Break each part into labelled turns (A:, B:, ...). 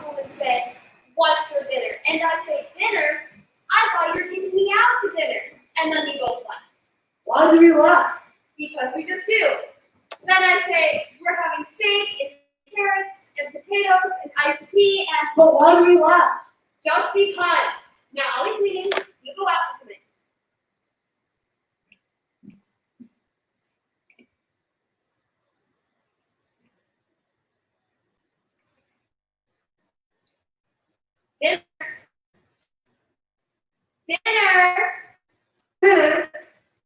A: home and say, "What's for dinner?" And I say, "Dinner? I thought you were taking me out to dinner." And then you both laugh.
B: Why do we laugh?
A: Because we just do. Then I say, "We're having steak and carrots and potatoes and iced tea and..."
B: But why do we laugh?
A: Just because. Now I'll be cleaning. You go out and come in. Dinner. Dinner.
B: Dinner?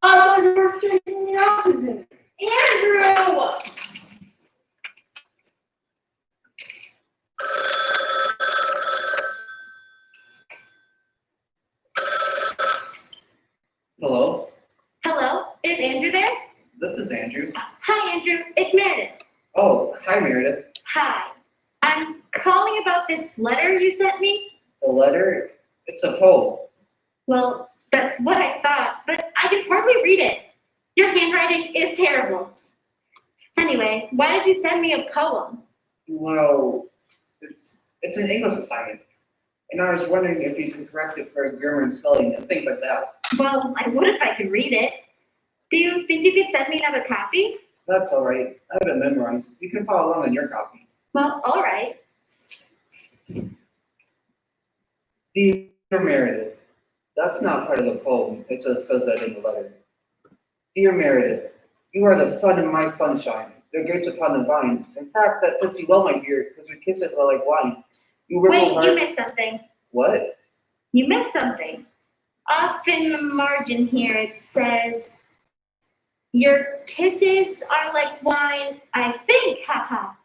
B: I thought you were taking me out to dinner.
A: Andrew.
C: Hello,
D: Hello, is Andrew there?
C: this is Andrew.
D: Hi, Andrew. It's Meredith.
C: Oh, hi Meredith.
D: Hi. I'm calling about this letter you sent me.
C: The letter? It's a poem.
D: Well, that's what I thought, but I can hardly read it. Your handwriting is terrible. Anyway, why did you send me a poem?
C: Well, it's an English assignment, and I was wondering if you could correct it for grammar and spelling and things like that.
D: Well, I would if I could read it. Do you think you could send me another copy?
C: That's all right. I have it memorized. You can follow along on your copy.
D: Well, all right.
C: Dear Meredith, that's not part of the poem. It just says that in the letter. Dear Meredith, you are the sun in my sunshine, the grapes upon the vine. In fact, that fits you well, my dear, because we kiss it like wine. You were
D: Wait, you missed something.
C: What?
D: You missed something. Off in the margin here, it says, "Your kisses are like wine, I think, haha."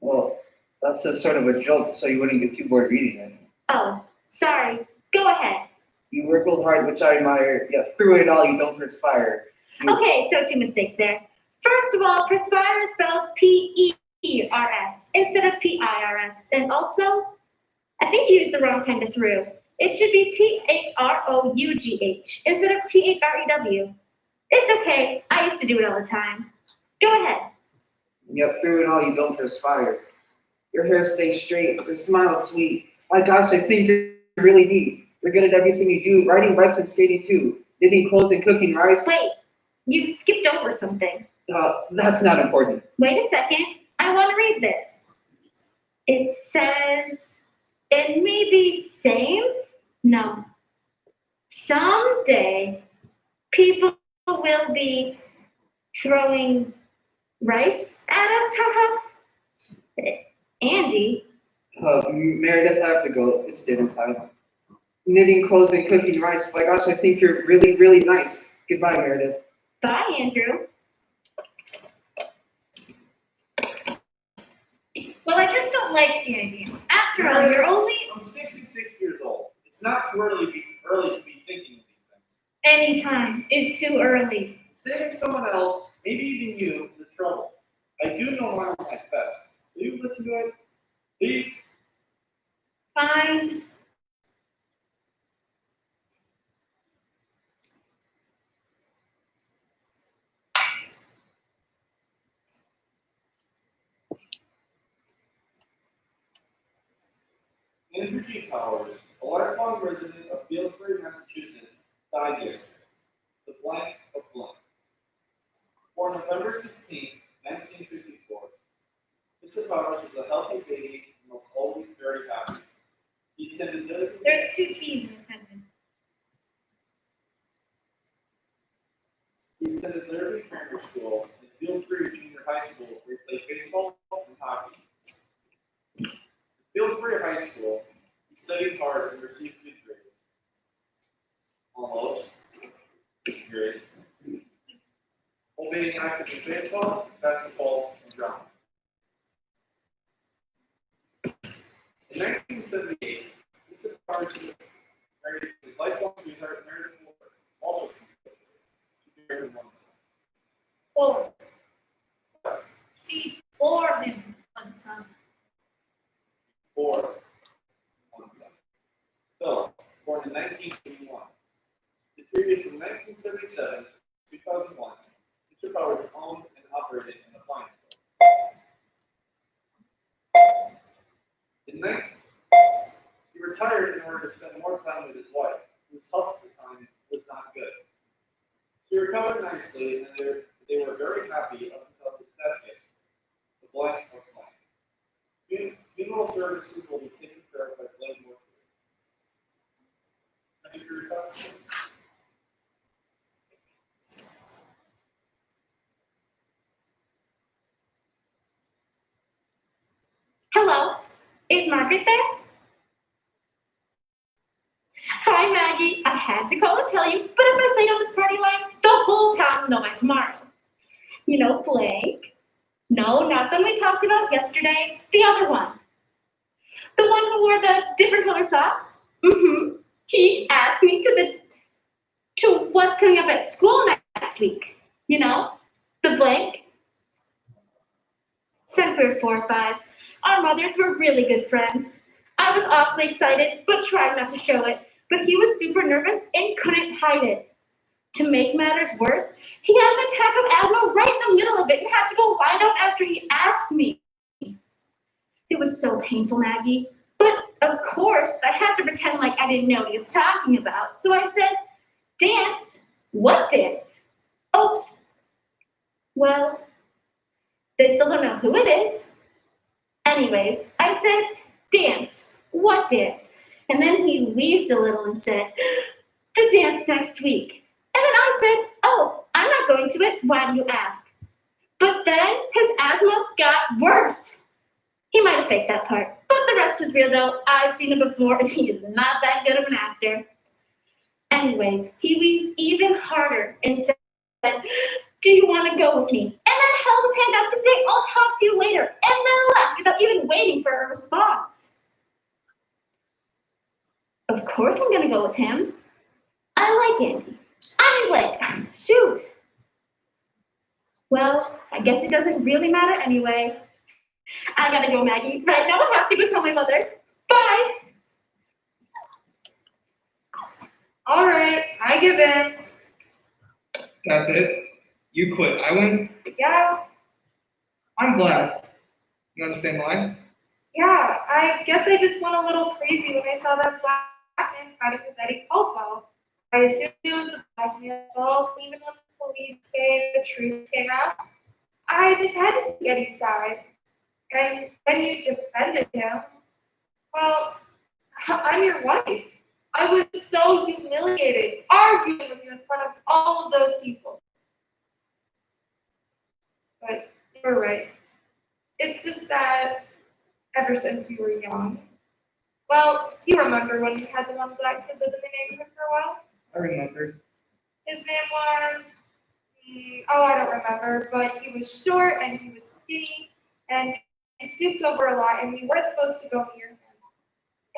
C: Well, that's just sort of a joke, so you wouldn't get too bored reading it.
D: Oh, sorry. Go ahead.
C: You work hard, which I admire, yet through it all you don't perspire.
D: Okay, so 2 mistakes there. First of all, perspire is spelled P-E-R-S instead of P-I-R-S. And also, I think you used the wrong kind of through. It should be T-H-R-O-U-G-H instead of T-H-R-E-W. It's okay. I used to do it all the time. Go ahead.
C: Yet through it all you don't perspire. Your hair stays straight, your smile sweet. My gosh, I think you're really neat. You're good at everything you do, riding bikes and skating too. Knitting clothes and cooking rice.
D: Wait, you skipped over something.
C: That's not important.
D: Wait a second. I want to read this. It says, "It may be same? No. Someday, people will be throwing rice at us, haha." Andy,
C: Meredith, I have to go. It's dinner time. Knitting clothes and cooking rice. My gosh, I think you're really, really nice. Goodbye, Meredith.
D: bye, Andrew.
A: Well, I just don't like the idea. After all, you're only
E: I'm 66 years old. It's not too early to be thinking of these things.
A: any time is too early.
E: Saving someone else, maybe even you, the trouble. I do know my own life best. Will you listen to it? Please?
A: Fine.
E: Andrew G. Powers, a lifelong resident of Fieldsbury, Massachusetts, died yesterday. The blank of blank. Born November 16, 1954, Mr. Powers was a healthy baby and was always very happy. He attended Liverpool.
A: There's 2 T's in attendance.
E: He attended Liberty Grammar School and Fieldsbury Junior High School, where he played baseball and hockey. At Fieldsbury High School, he studied hard and received good grades. Almost good grades. While being active in baseball, basketball, and drama. In 1978, Mr. Powers married his lifelong sweetheart, Meredith Moore, also from Fieldsbury. She married him one son.
A: Or she bore him one son.
E: Or one son. Philip, born in 1981. The period from 1977 to 2001, Mr. Powers owned and operated an appliance store. night, he retired in order to spend more time with his wife, whose health at the time was not good. She recovered nicely, and they were very happy up until his death day, the blank of blank. Funeral services will be taken care of by Glenn Mortuary. Thank you for your thoughts.
D: Hello, is Margaret there? Hi, Maggie. I had to call and tell you, but if I say on this party line, the whole town will know by tomorrow. You know, blank. No, not the one we talked about yesterday. The other one. The one who wore the different color socks? Mm-hmm. He asked me to what's coming up at school next week. You know, the blank. Since we were 4 or 5, our mothers were really good friends. I was awfully excited, but tried not to show it. But he was super nervous and couldn't hide it. To make matters worse, he had an attack of asthma right in the middle of it and had to go lie down after he asked me. It was so painful, Maggie. But of course, I had to pretend like I didn't know what he was talking about. So I said, dance? What dance? Oops. Well, they still don't know who it is. Anyways, I said, dance. What dance? And then he wheezed a little and said, the dance next week. And then I said, oh, I'm not going to it. Why do you ask? But then his asthma got worse. He might have faked that part, but the rest was real though. I've seen it before and he is not that good of an actor. Anyways, he wheezed even harder and said, do you want to go with me? And then held his hand up to say, I'll talk to you later, and then left without even waiting for a response. Of course I'm going to go with him. I like Andy. Blake. Shoot. Well, I guess it doesn't really matter anyway. I gotta go, Maggie. Right now I have to go tell my mother. Bye.
A: All right, I give in.
F: That's it? You quit. I win?
A: Yeah,
F: I'm glad. You understand why?
A: yeah, I guess I just went a little crazy when I saw that black man fighting with Eddie Caldwell. I assumed it was the black man's fault, even when the police came, the truth came out. I just had to take Eddie's side. And when you defended him, well, I'm your wife. I was so humiliated, arguing with you in front of all of those people. But you're right. It's just that ever since we were young, well, you remember when we had the one black kid live in the neighborhood for a while?
F: I remember.
A: His name was, I don't remember, but he was short and he was skinny and he stooped over a lot and we weren't supposed to go near him.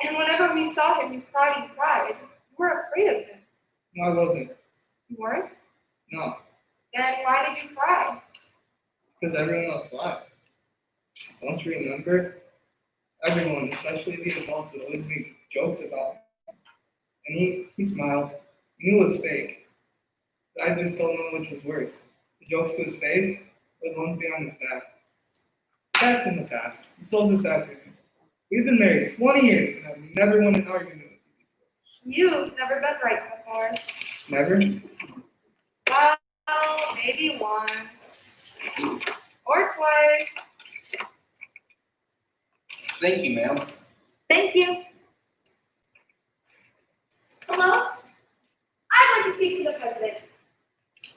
A: And whenever we saw him, you cried and cried. You were afraid of him.
F: No, I wasn't.
A: You weren't?
F: No,
A: Then why did you cry?
F: because everyone else laughed. Don't you remember? Everyone, especially the adults, would always make jokes about him. And he smiled. He knew it was fake. I just don't know which was worse. The jokes to his face or the ones behind his back. That's in the past. He sold this afternoon. We've been married 20 years and I've never won an argument with you
A: You've never been right before.
F: before. Never?
A: Well, maybe once. Or twice.
C: Thank you, ma'am.
D: Thank you.
A: Hello? I'd like to speak to the president.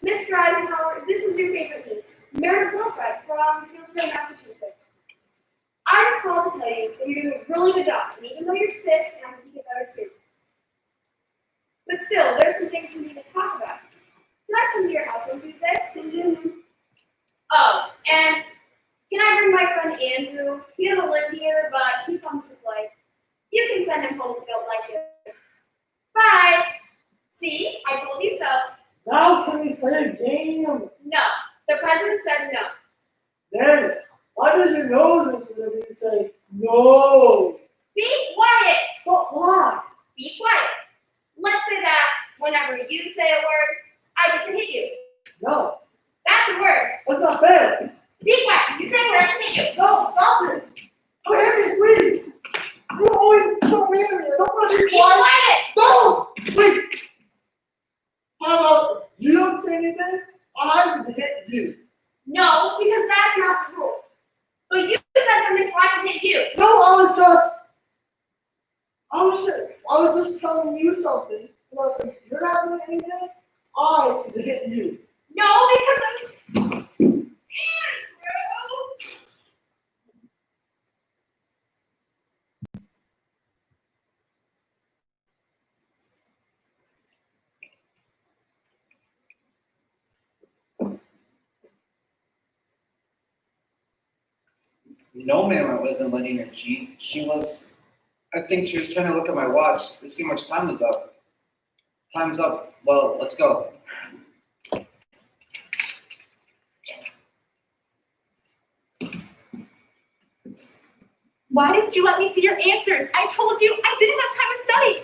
A: Mr. Eisenhower, this is your favorite niece, Meredith Wilfred from Fieldsville, Massachusetts. I just called to tell you that you're doing a really good job, and even though you're sick, I'm going to get better soon. But still, there's some things we need to talk about. Can I come to your house on Tuesday? Oh, and can I bring my friend Andrew? He doesn't live here, but he comes to play. You can send him home if you don't like it. Bye. See, I told you so.
B: Now can we play a game?
A: No. The president said no.
B: Then, why does your nose open when you say no?
A: Be quiet.
B: But why?
A: Be quiet. Let's say that whenever you say a word, I get to hit you.
B: No,
A: That's a word.
B: that's not fair.
A: Be quiet. You say a word, I can hit you.
B: No, stop it. Don't hit me, please. always so mean to me. I don't want to be
A: Be
B: quiet.
A: quiet!
B: No! Wait! How about you don't say anything? I would hit you.
A: No, because that's not the rule. But you said something, so I can hit you.
B: No, I was just telling you something. And since you're not saying anything, I would hit you.
A: No, because I'm Andrew.
C: No, ma'am, I wasn't letting her cheat. I think she was trying to look at my watch to see how much time is up. Time's up. Well, let's go.
D: Why didn't you let me see your answers? I told you I didn't have time to study.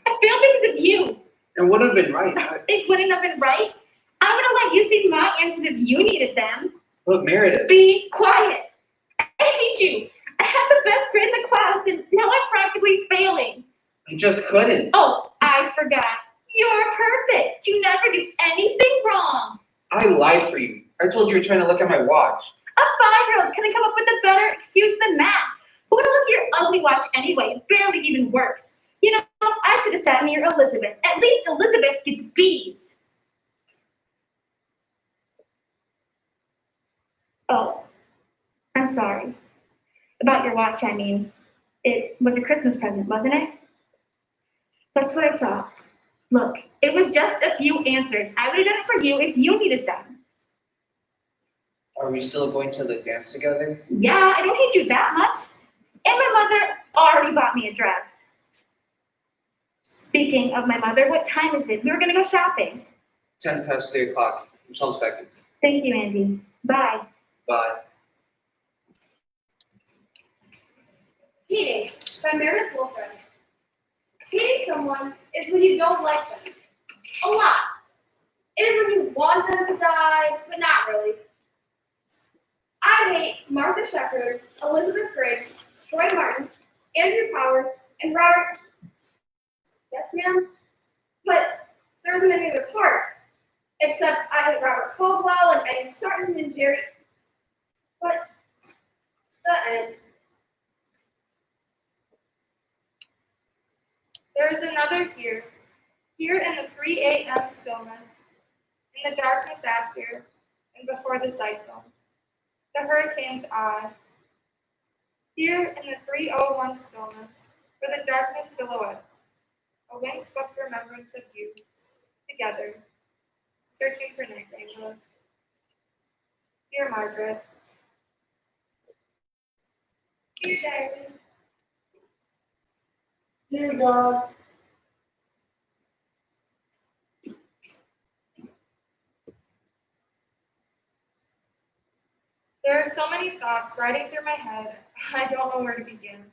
D: I failed because of you.
C: It would have been right.
D: It wouldn't have been right. I would have let you see my answers if you needed them.
C: Look, Meredith.
D: Be quiet. I hate you. I had the best grade in the class and now I'm practically failing.
C: I just couldn't.
D: Oh, I forgot. You're perfect. You never do anything wrong.
C: I lied for you. I told you were trying to look at my watch.
D: A 5-year-old couldn't come up with a better excuse than that. Who would look at your ugly watch anyway? It barely even works. You know, I should have sat near Elizabeth. At least Elizabeth gets B's. Oh, I'm sorry. About your watch, I mean. It was a Christmas present, wasn't it? That's what I thought. Look, it was just a few answers. I would have done it for you if you needed them.
C: Are we still going to the dance together?
D: Yeah, I don't hate you that much. And my mother already bought me a dress. Speaking of my mother, what time is it? We were gonna go shopping.
C: 10 past 3 o'clock. 12 seconds.
D: Thank you, Andy. Bye.
C: Bye.
A: Hating by Meredith Wolfram. Hating someone is when you don't like them. A lot. It is when you want them to die, but not really. I hate Martha Shepherd, Elizabeth Briggs, Troy Martin, Andrew Powers, and Robert. Yes, ma'am? But there isn't any other part. Except I hate Robert Caldwell and Eddie Sarton and Jerry. But the end. There is another here in the 3 a.m. stillness, in the darkness after, and before the cyclone, the hurricane's eye. Here in the 3:01 stillness, for the darkness silhouettes, a wind-swept remembrance of you, together, searching for night rainbows. Dear Margaret. Dear Diary.
B: Dear God,
A: There are so many thoughts riding through my head, I don't know where to begin.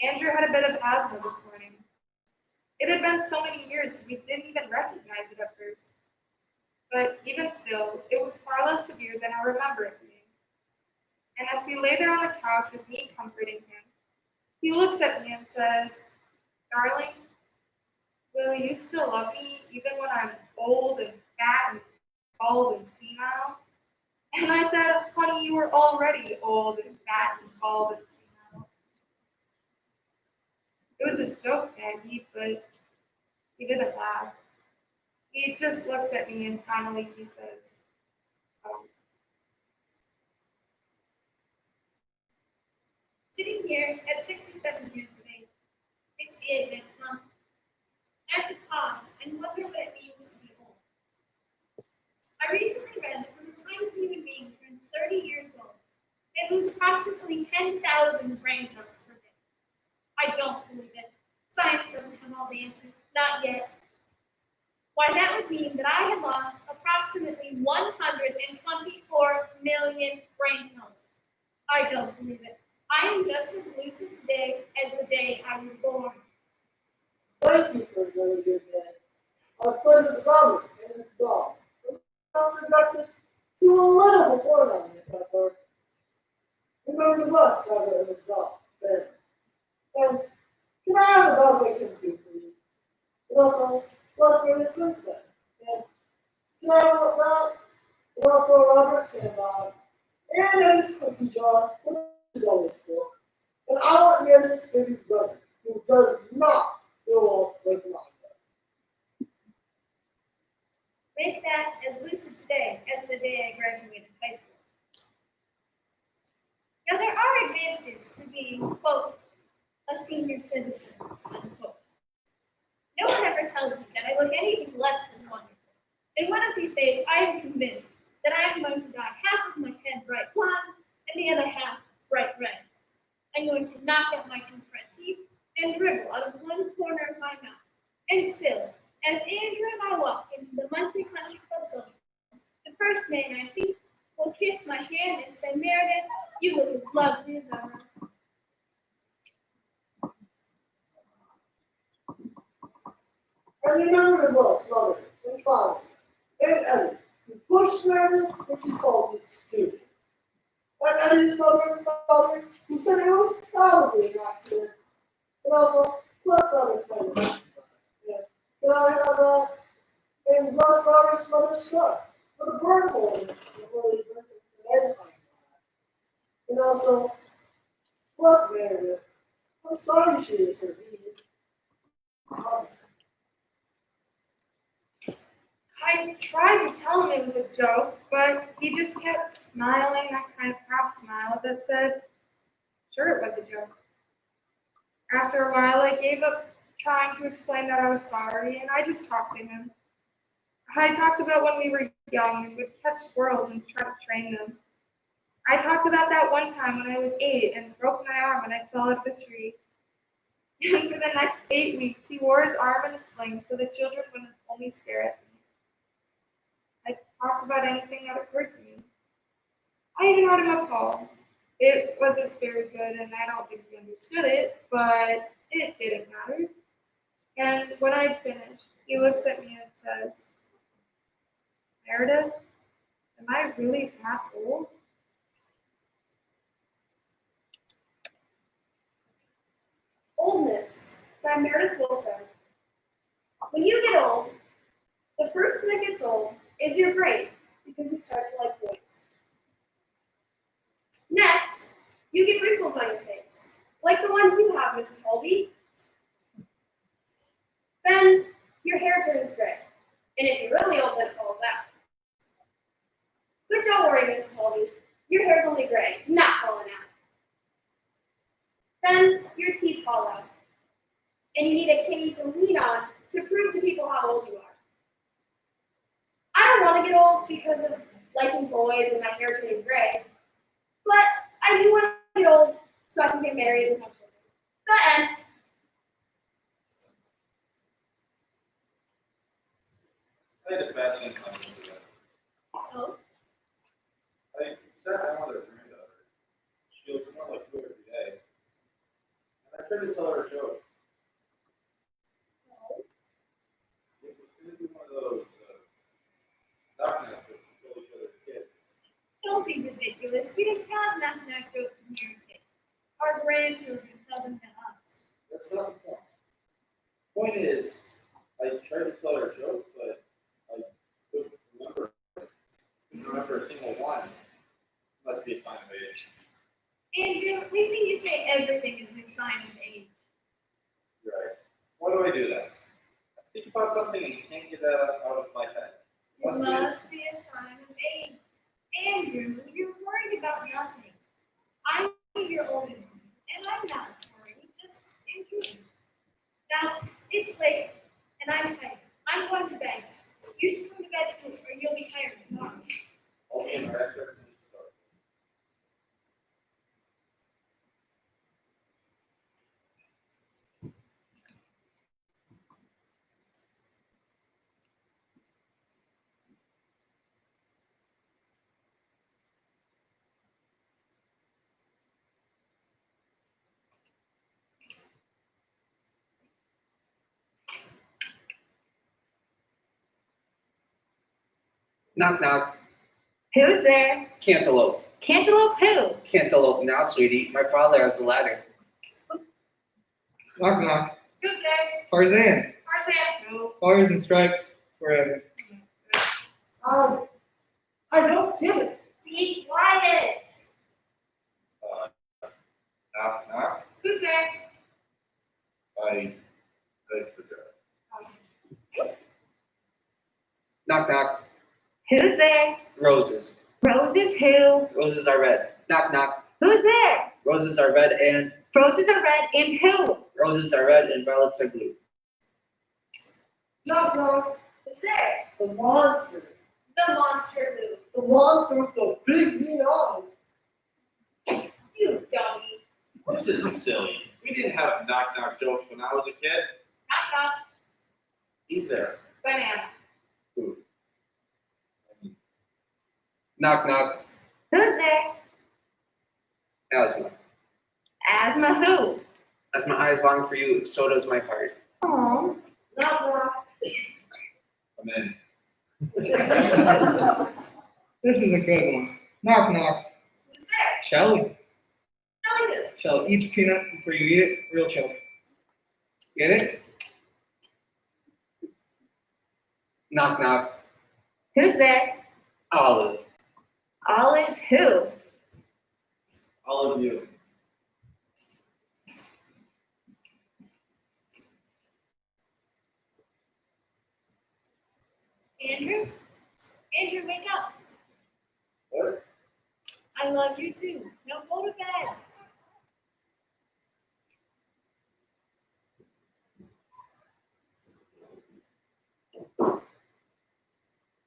A: Andrew had a bit of asthma this morning. It had been so many years we didn't even recognize it at first. But even still, it was far less severe than I remember it being. And as he lay there on the couch with me comforting him, he looks at me and says, "Darling, will you still love me even when I'm old and fat and bald and senile?" And I said, "Honey, you were already old and fat and bald and senile." It was a joke, Maggie, but he didn't laugh. He just looks at me and finally he says, "Oh." Sitting here at 67 years of age, 68 next month, I have to pause and wonder what it means to be old. I recently read that from the time a human being turns 30 years old, they lose approximately 10,000 brain cells per day. I don't believe it. Science doesn't have all the answers, not yet. Why, that would mean that I had lost approximately 124 million brain cells. I don't believe it. I am just as lucid today as the day I was born.
B: thank you for a really good day. I was playing with the government and this dog. I got this too little before that, Miss Pepper. Remember the bus driver and his dog, Ben. And can I have a dog webcam too, please? And also, let's bring this Wednesday. And can I have that? And also a rubber sandbox. And a cookie jar. Which is always cool. And I want Meredith's baby brother, who does not go off like mine does.
D: Make that as lucid today as the day I graduated high school. Now, there are advantages to being, quote, a senior citizen, unquote. No one ever tells me that I look anything less than wonderful. And one of these days, I am convinced that I am going to dye half of my head bright blonde and the other half bright red. I'm going to knock out my two front teeth and dribble out of one corner of my mouth. And still, as Andrew and I walk into the monthly country club social, the first man I see will kiss my hand and say, Meredith, you look as lovely as ever.
B: And remember the most brother and father and Eddie, who pushed Meredith when she called me stupid. And Eddie's mother and father, who said it was probably an accident. And also, Les Brothers playing the yeah. Can I have that? And Les Brothers' mother stuff with a burn hole in it. And also, plus Meredith. I'm sorry she is for me.
A: I tried to tell him it was a joke, but he just kept smiling, that kind of half smile that said, sure, it was a joke. After a while, I gave up trying to explain that I was sorry, and I just talked to him. I talked about when we were young and would catch squirrels and try to train them. I talked about that one time when I was 8 and broke my arm and I fell out of a tree. And for the next 8 weeks, he wore his arm in a sling so the children wouldn't only stare at me. I talked about anything that occurred to me. I even wrote him a poem. It wasn't very good, and I don't think he understood it, but it didn't matter. And when I'd finished, he looks at me and says, Meredith, am I really that old?
G: Oldness by Meredith Wilfer. When you get old, the first thing that gets old is your brain because you start to like boys. Next, you get wrinkles on your face, like the ones you have, Mrs. Holby. Then your hair turns gray, and if you're really old, then it falls out. But don't worry, Mrs. Holby, your hair's only gray, not falling out. Then your teeth fall out, and you need a cane to lean on to prove to people how old you are. I don't want to get old because of liking boys and my hair turning gray, but I do want to get old so I can get married and have children. The end.
E: I had a bad thing come into that.
G: Oh,
E: I said I wanted a granddaughter. She looks more like you every day. And I tried to tell her a joke.
G: no.
E: It was going to be one of those knock-knock jokes to kill each other's kids.
D: Don't be ridiculous. We didn't have knock-knock jokes when we were kids. Our grandchildren tell them to us.
E: That's not the point. Point is, I tried to tell her a joke, but I couldn't remember a single one. Must be a sign of age.
D: Andrew, we think you say everything is a sign of age.
E: You're right. Why do I do that? I think about something and can't get that out of my head.
D: It must be a sign of age. Andrew, you're worried about nothing. I'm your older one, and I'm not worried, just intrigued. Now, it's late, and I'm tired. I'm going to bed. You should come to bed soon, or you'll be tired tomorrow.
E: Okay, my experts in this story.
C: Knock, knock.
D: Who's there?
C: Cantaloupe.
D: Cantaloupe who?
C: Cantaloupe now, sweetie. My father has the ladder.
F: Knock knock.
A: Who's there?
F: Tarzan.
A: Tarzan. Who?
F: Stars and stripes forever.
B: I don't get it.
A: Be quiet.
E: Knock, knock.
A: Who's there?
E: I forgot.
C: Knock, knock.
D: Who's there?
C: Roses.
D: Roses who?
C: Roses are red. Knock, knock.
D: Who's there?
C: Roses are red and
D: Roses are red and who?
C: roses are red and violets are blue.
B: Knock, knock.
A: Who's there?
B: The monster.
A: The monster who?
B: The monster with the big green eyes.
A: You dummy.
E: This is silly. We didn't have knock knock jokes when I was a kid.
A: Knock knock.
E: Who's there?
A: Banana.
E: Who?
C: Knock, knock.
D: Who's there?
C: Asthma.
D: Asthma who?
C: As my eyes long for you, so does my heart.
D: Oh.
B: Knock, knock.
E: I'm in.
F: This is a good one. Knock knock.
A: Who's there?
F: Shelly.
A: Tell me who.
F: Shell each peanut before you eat it. Real chill. Get it?
C: Knock, knock.
D: Who's there?
C: Olive.
D: Olive who?
E: All of you.
G: Andrew? Andrew, wake up.
E: What?
G: I love you too. Now go to bed.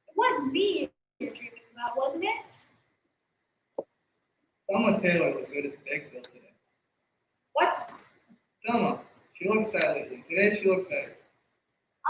G: It was me you were dreaming about, wasn't it?
F: Thelma Taylor was good at the bake sale today.
A: What?
F: Thelma. She looks sad lately. Today she looks sad.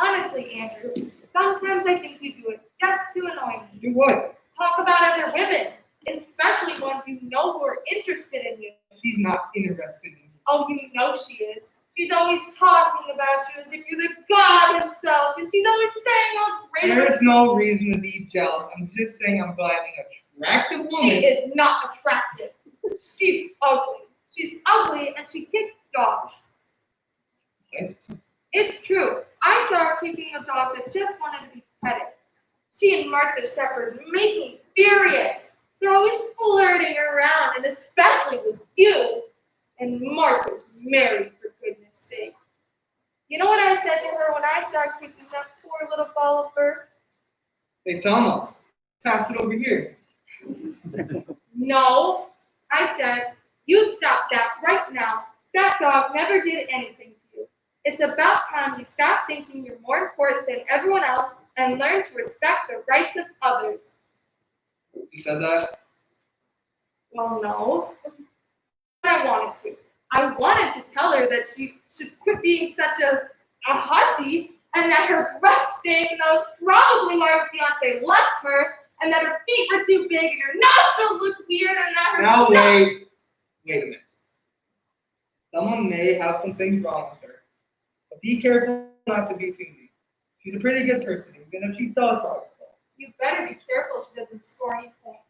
A: Honestly, Andrew, sometimes I think you do it just to annoy me.
F: Do what?
A: Talk about other women, especially ones you know who are interested in you.
F: She's not interested in you.
A: Oh, you know she is. She's always talking about you as if you're the god himself, and she's always saying how great
F: There is no reason to be jealous. I'm just saying I'm glad an attractive woman.
A: she is not attractive. She's ugly. She's ugly, and she kicks dogs.
F: What?
A: It's true. I saw her kicking a dog that just wanted to be petted. She and Martha Shepherd make me furious. They're always flirting around, and especially with you. And Martha's married, for goodness sake. You know what I said to her when I saw her kicking that poor little ball of fur?
F: Hey, Thelma, pass it over here.
A: No. I said, you stop that right now. That dog never did anything to you. It's about time you stop thinking you're more important than everyone else and learn to respect the rights of others.
F: You said that?
A: Well, no. But I wanted to. I wanted to tell her that she should quit being such a hussy, and that her breasts stink, and that was probably why her fiance left her, and that her feet were too big, and her nostrils looked weird, and that her
F: Now wait a minute. Someone may have some things wrong with her, but be careful not to be too mean. She's a pretty good person, even if she does have a fault.
A: You better be careful she doesn't score any points.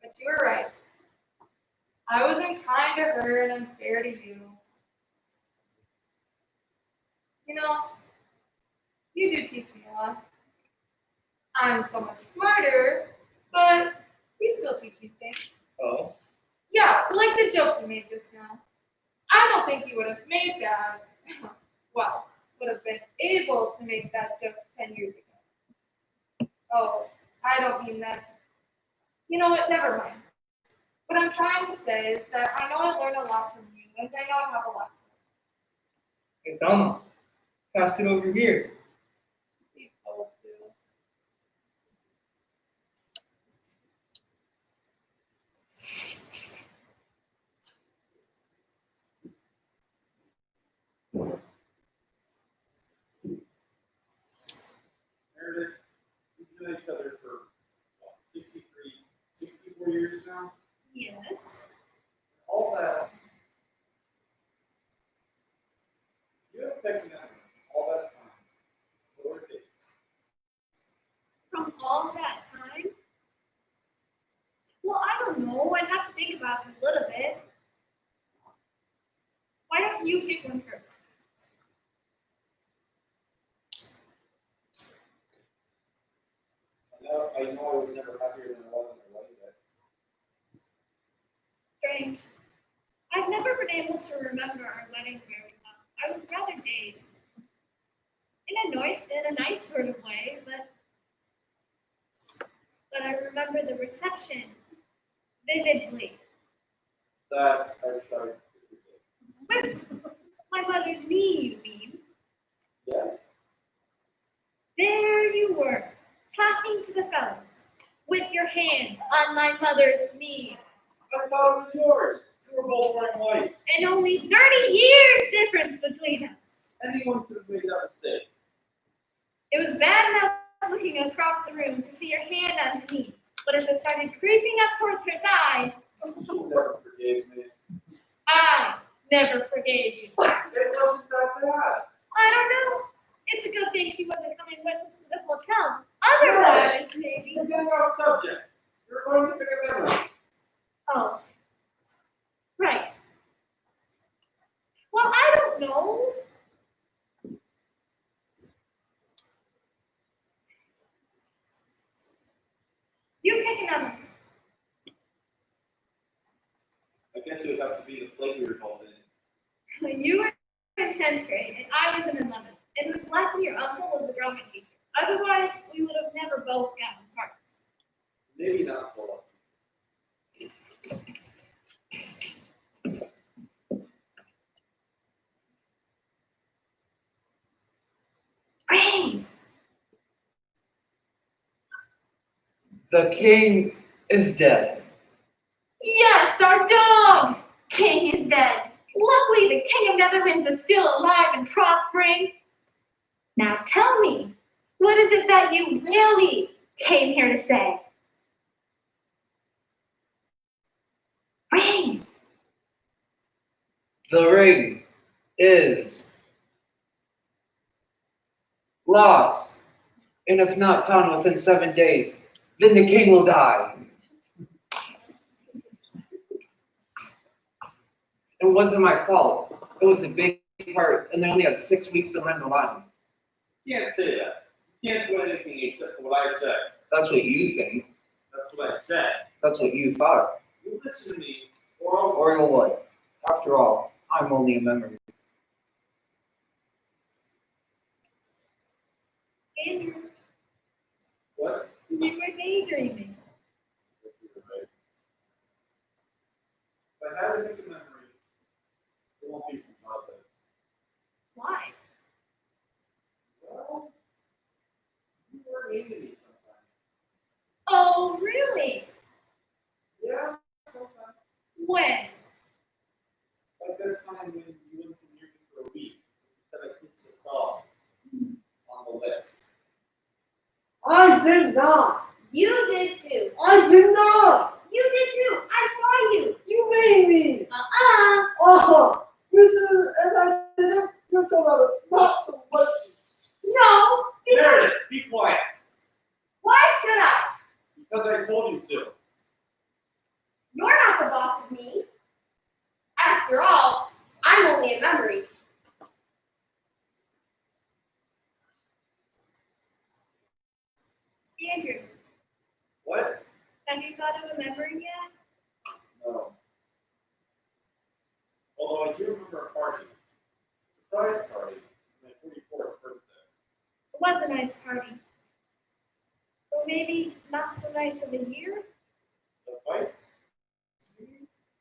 A: But you were right. I was unkind to her and unfair to you. You know, you do teach me a lot. I'm so much smarter, but you still teach me things.
F: Oh?
A: Yeah, like the joke you made just now. I don't think you would have made that, well, would have been able to make that joke 10 years ago. Oh, I don't mean that. You know what, never mind. What I'm trying to say is that I know I learned a lot from you, and I know I have a lot.
F: Hey, Thelma, pass it over here.
A: You both do.
E: Meredith, we've known each other for, what, 64 years now?
G: Yes.
E: All that. You have taken that all that time. What were they?
G: From all that time? Well, I don't know. I'd have to think about it a little bit.
E: I know I was never happier than I was on my wedding day.
D: Strange. I've never been able to remember our wedding very well. I was rather dazed. In a nice sort of way, but I remember the reception vividly.
E: That I tried to forget.
D: With my mother's knee, you mean?
E: Yes?
D: There you were, talking to the fellows, with your hand on my mother's knee,
E: I thought it was yours. You were both wearing whites.
D: and only 30 years difference between us.
E: Anyone could have made that mistake.
D: It was bad enough looking across the room to see your hand on her knee, but as it started creeping up towards her thigh,
E: You never forgave me.
D: I never forgave you.
E: It wasn't that bad.
D: I don't know. It's a good thing she wasn't coming with us to the hotel. Otherwise, maybe.
E: You're getting off subject. You're going to pick a memory.
D: Oh. Right. Well, I don't know. You pick another.
E: I guess it would have to be the play you were involved in.
D: When you were in 10th grade and I was in 11th, it was lucky your uncle was the drama teacher. Otherwise, we would have never both gotten parts.
E: Maybe not so lucky.
D: Rain!
C: The king is dead.
D: Yes, our dog! King is dead. Luckily, the King of Netherlands is still alive and prospering. Now tell me, what is it that you really came here to say? Ring!
C: The ring is lost. And if not found within 7 days, then the king will die. It wasn't my fault. It was a big part, and they only had 6 weeks to learn the lines.
E: You can't say that. You can't do anything except for what I said.
C: That's what you think.
E: That's what I said.
C: That's what you thought.
E: You listen to me, or I'll
C: Or you'll what? After all, I'm only a memory.
D: Andrew,
E: what?
D: you were daydreaming.
E: If I had to make a memory, it won't be from childhood.
D: Why?
E: Well, you were mean to me sometimes.
D: Oh, really?
E: Yeah, sometimes.
D: When?
E: Like that time when you wouldn't come near me for a week. Instead I kissed a dog on the lips.
B: I did not.
G: You did too.
B: I did not.
G: You did too. I saw you.
B: You made me.
G: Uh-uh.
B: Listen, and I didn't. You told her not to listen.
G: No. Because
E: Meredith, be quiet.
G: why should I?
E: Because I told you to.
G: You're not the boss of me. After all, I'm only a memory.
D: Andrew,
E: What?
D: have you thought of a memory yet?
E: No. Although I do remember a party. Surprise party. My 44th birthday.
D: It was a nice party. But maybe not so nice of a year?
E: The fights?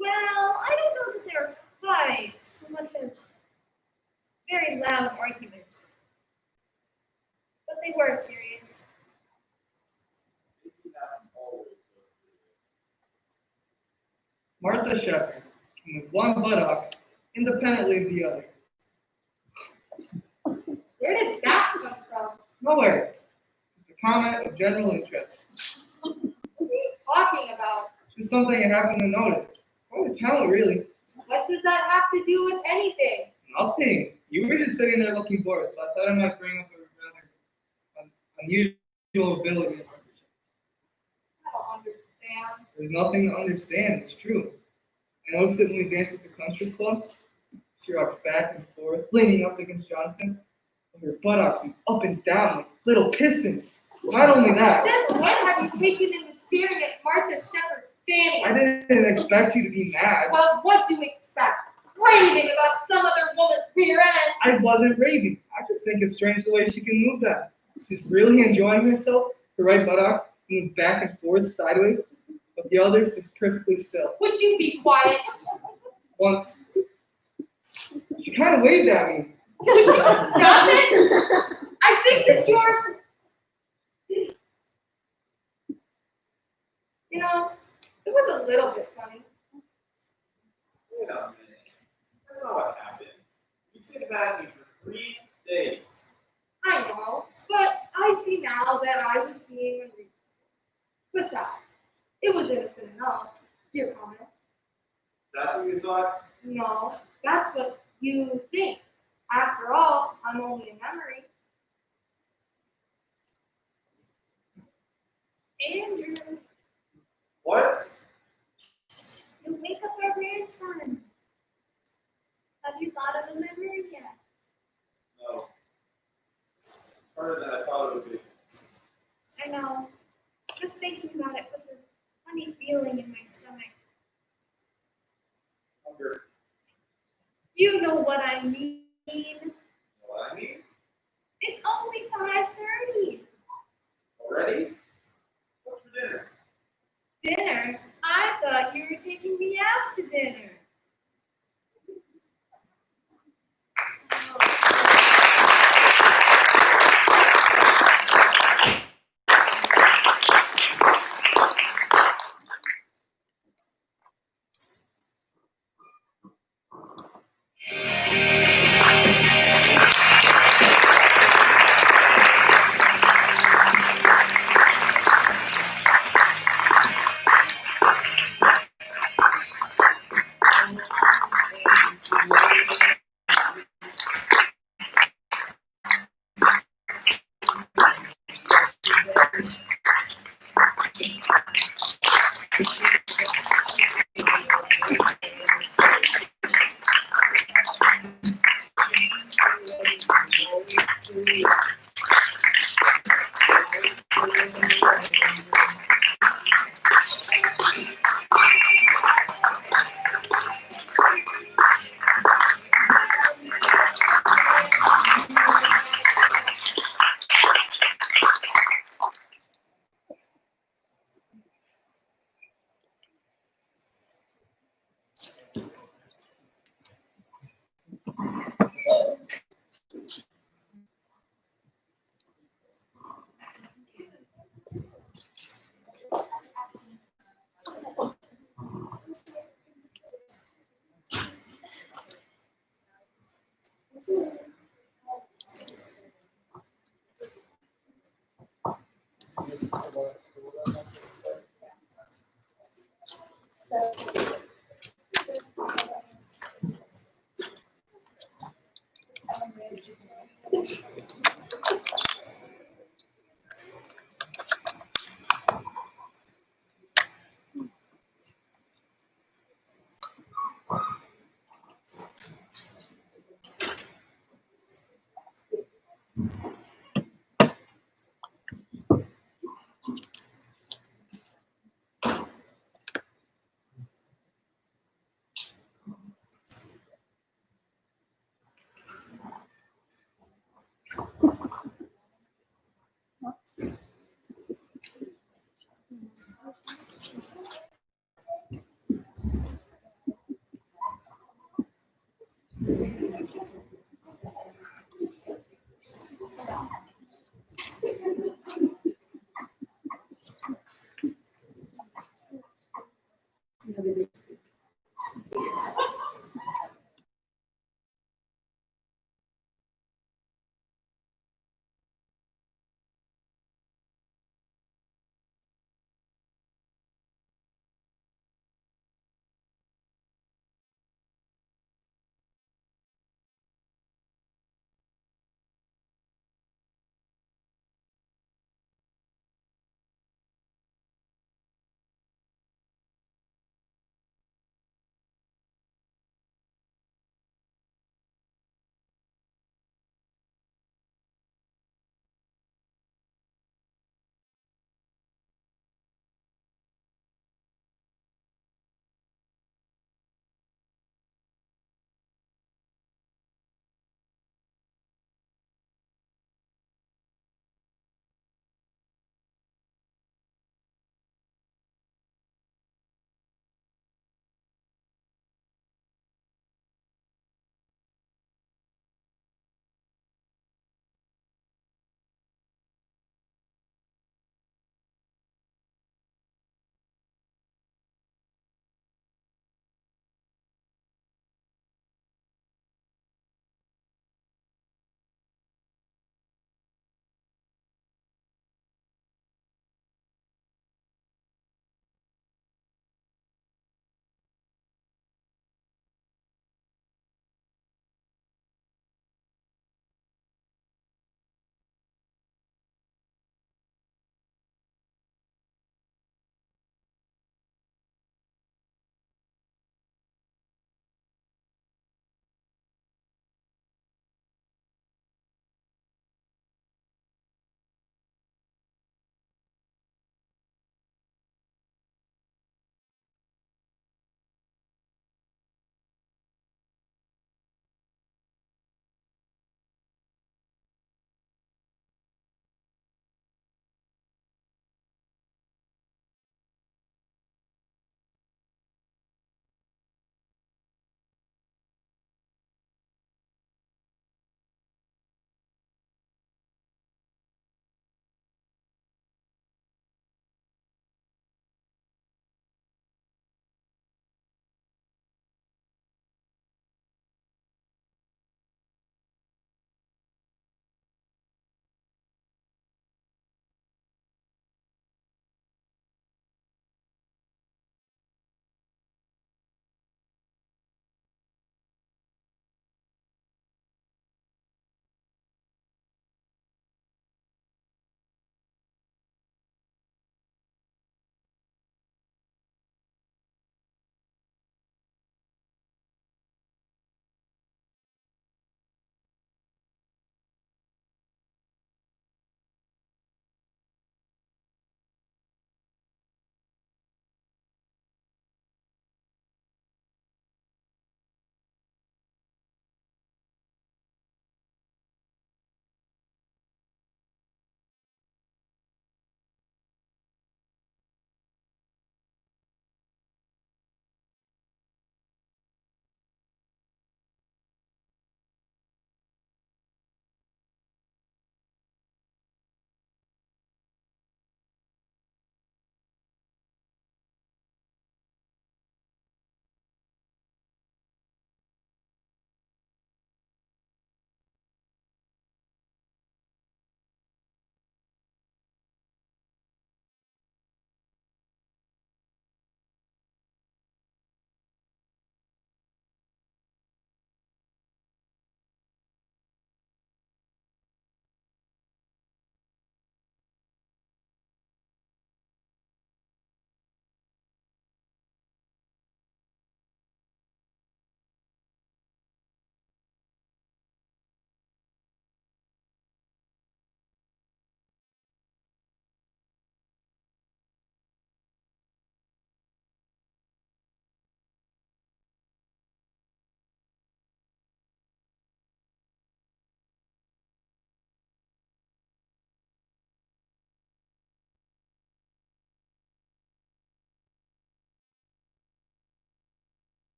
D: Well, I don't know that they were fights so much as very loud arguments. But they were serious.
E: Maybe not always so serious.
F: Martha Shepherd, with one buttock, independently of the other.
G: Where did that come from?
F: Nowhere. It's a comment of general interest.
G: What are you talking about?
F: Just something I happened to notice. Oh, talent, really.
G: What does that have to do with anything?
F: Nothing. You were just sitting there looking bored, so I thought I might bring up a rather unusual ability of ours.
G: I don't understand.
F: There's nothing to understand, it's true. I noticed it when we danced at the country club. She rocks back and forth, leaning up against Jonathan, and her buttocks move up and down like little pistons. Not only that,
A: Since when have you taken into staring at Martha Shepherd's
F: I
A: fanny?
F: didn't expect you to be mad.
A: Well, what do you expect? Raving about some other woman's rear end?
F: I wasn't raving. I just think it's strange the way she can move that. She's really enjoying herself. Her right buttock moves back and forth sideways, but the other sits perfectly still.
A: Would you be quiet?
F: Once, she kind of waved at me.
A: Would you stop it? I think that you're... You know, it was a little bit funny.
E: Wait a minute. That's not what happened. You stayed mad at me for 3 days.
A: I know, but I see now that I was being unreasonable. Besides, it was innocent enough, your comment.
E: That's what you thought?
A: No, that's what you think. After all, I'm only a memory.
D: Andrew,
E: What?
D: you wake up our grandson. Have you thought of a memory yet?
E: No. Harder than I thought it would be.
D: I know. Just thinking about it puts a funny feeling in my stomach.
E: Hunger.
D: You know what I mean.
E: What I mean?
D: It's only 5:30.
E: Already? What's for dinner?
D: Dinner? I thought you were taking me out to dinner.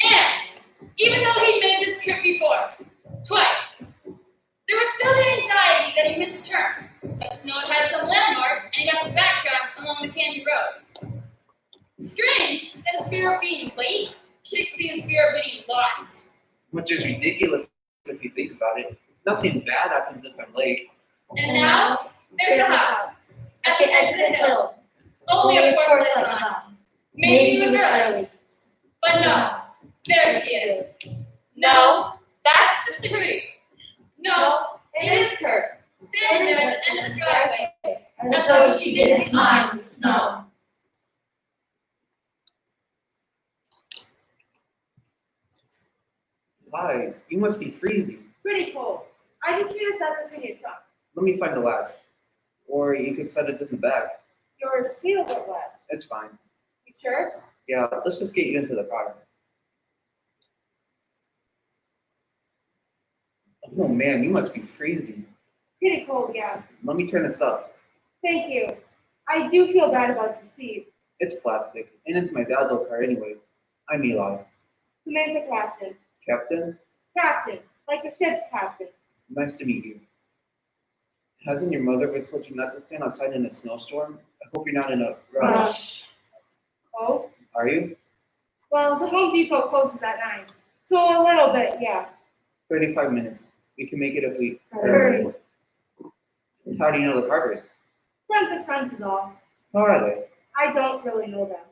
H: And even though he'd made this trip before, twice, there was still the anxiety that he missed a turn. Like the snow had some landmark and he'd have to backtrack along the candy roads. Strange that his fear of being late should exceed his fear of getting lost.
C: Which is ridiculous if you think about it. Nothing bad happens if I'm late.
H: And now, there's a house at the edge of the hill. Only a porch light on. Maybe he was early. But no, there she is. No, that's just a creep. No, it is her, standing there at the end of the driveway, as though she didn't mind the snow.
C: Hi, you must be freezing.
A: Pretty cold. I just need to set this in your truck.
C: Let me find the latch. Or you could set it in the back.
A: Your seal is wet.
C: It's fine.
A: You sure?
C: Yeah, let's just get you into the car. Oh man, you must be freezing.
A: Pretty cold, yeah.
C: Let me turn this up.
A: Thank you. I do feel bad about the seat.
C: It's plastic, and it's my dad's old car anyway. I'm Eli.
A: Samantha Captain.
C: Captain,
A: Captain. Like a ship's captain.
C: nice to meet you. Hasn't your mother been told you not to stand outside in a snowstorm? I hope you're not in a rush.
A: Oh?
C: Are you?
A: Well, the Home Depot closes at 9. So a little bit, yeah.
C: 35 minutes. We can make it if we
A: Hurry.
C: How do you know the Carvers?
A: Friends of friends is all.
C: How are they?
A: I don't really know them.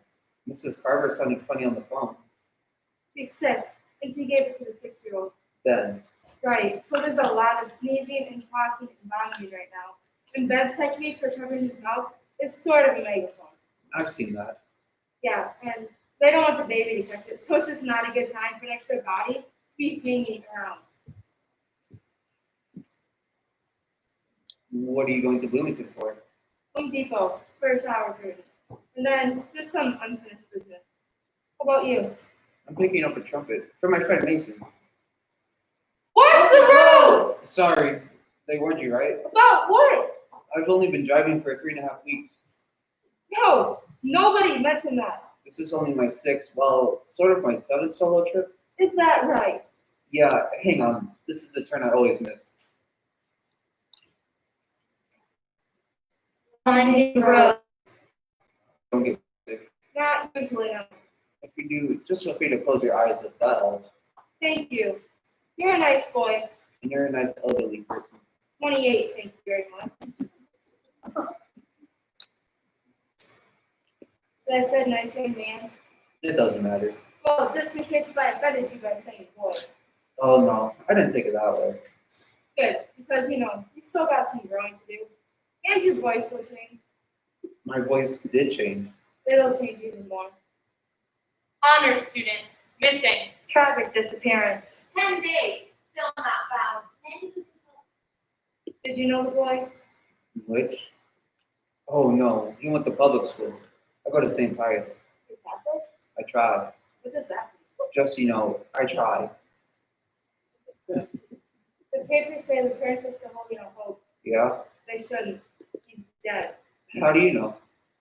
C: Mrs. Carver sounded funny on the phone.
A: She's sick, and she gave it to the 6-year-old.
C: Then,
A: Right, so there's a lot of sneezing and coughing and vomiting right now. And Ben's technique for covering his mouth is sort of a megaphone.
C: I've seen that.
A: Yeah, and they don't want the baby to catch it, so it's just not a good time for an extra body to be hanging around.
C: What are you going to Bloomington for?
A: Home Depot for a shower curtain. And then just some unfinished business. How about you?
C: I'm picking up a trumpet for my friend Mason.
A: Watch the road!
C: Sorry, they warned you, right?
A: About what?
C: I've only been driving for 3.5 weeks.
A: No, nobody mentioned that.
C: This is only my 6th, well, sort of my 7th solo trip.
A: Is that right?
C: Yeah, hang on. This is the turn I always miss.
A: Winding road.
C: Don't get sick.
A: Not usually, no.
C: If you do, just feel free to close your eyes if that helps.
A: Thank you. You're a nice boy.
C: And you're a nice elderly person.
A: 28, thank you very much. But I said nice young man.
C: It doesn't matter.
A: Well, just in case if I offended you by saying boy.
C: Oh no, I didn't take it that way.
A: Good, because you still got some growing to do. And your voice will change.
C: My voice did change.
A: It'll change even more.
H: Honor student, missing.
D: Tragic disappearance.
G: 10 days, still not found.
A: Did you know the boy?
C: Which? Oh no, he went to public school. I go to St. Pius.
A: Is Catholic?
C: I tried.
A: What does that
C: Just, I tried.
A: mean? The papers say the parents are still holding out hope.
C: Yeah?
A: They shouldn't. He's dead.
C: How do you know?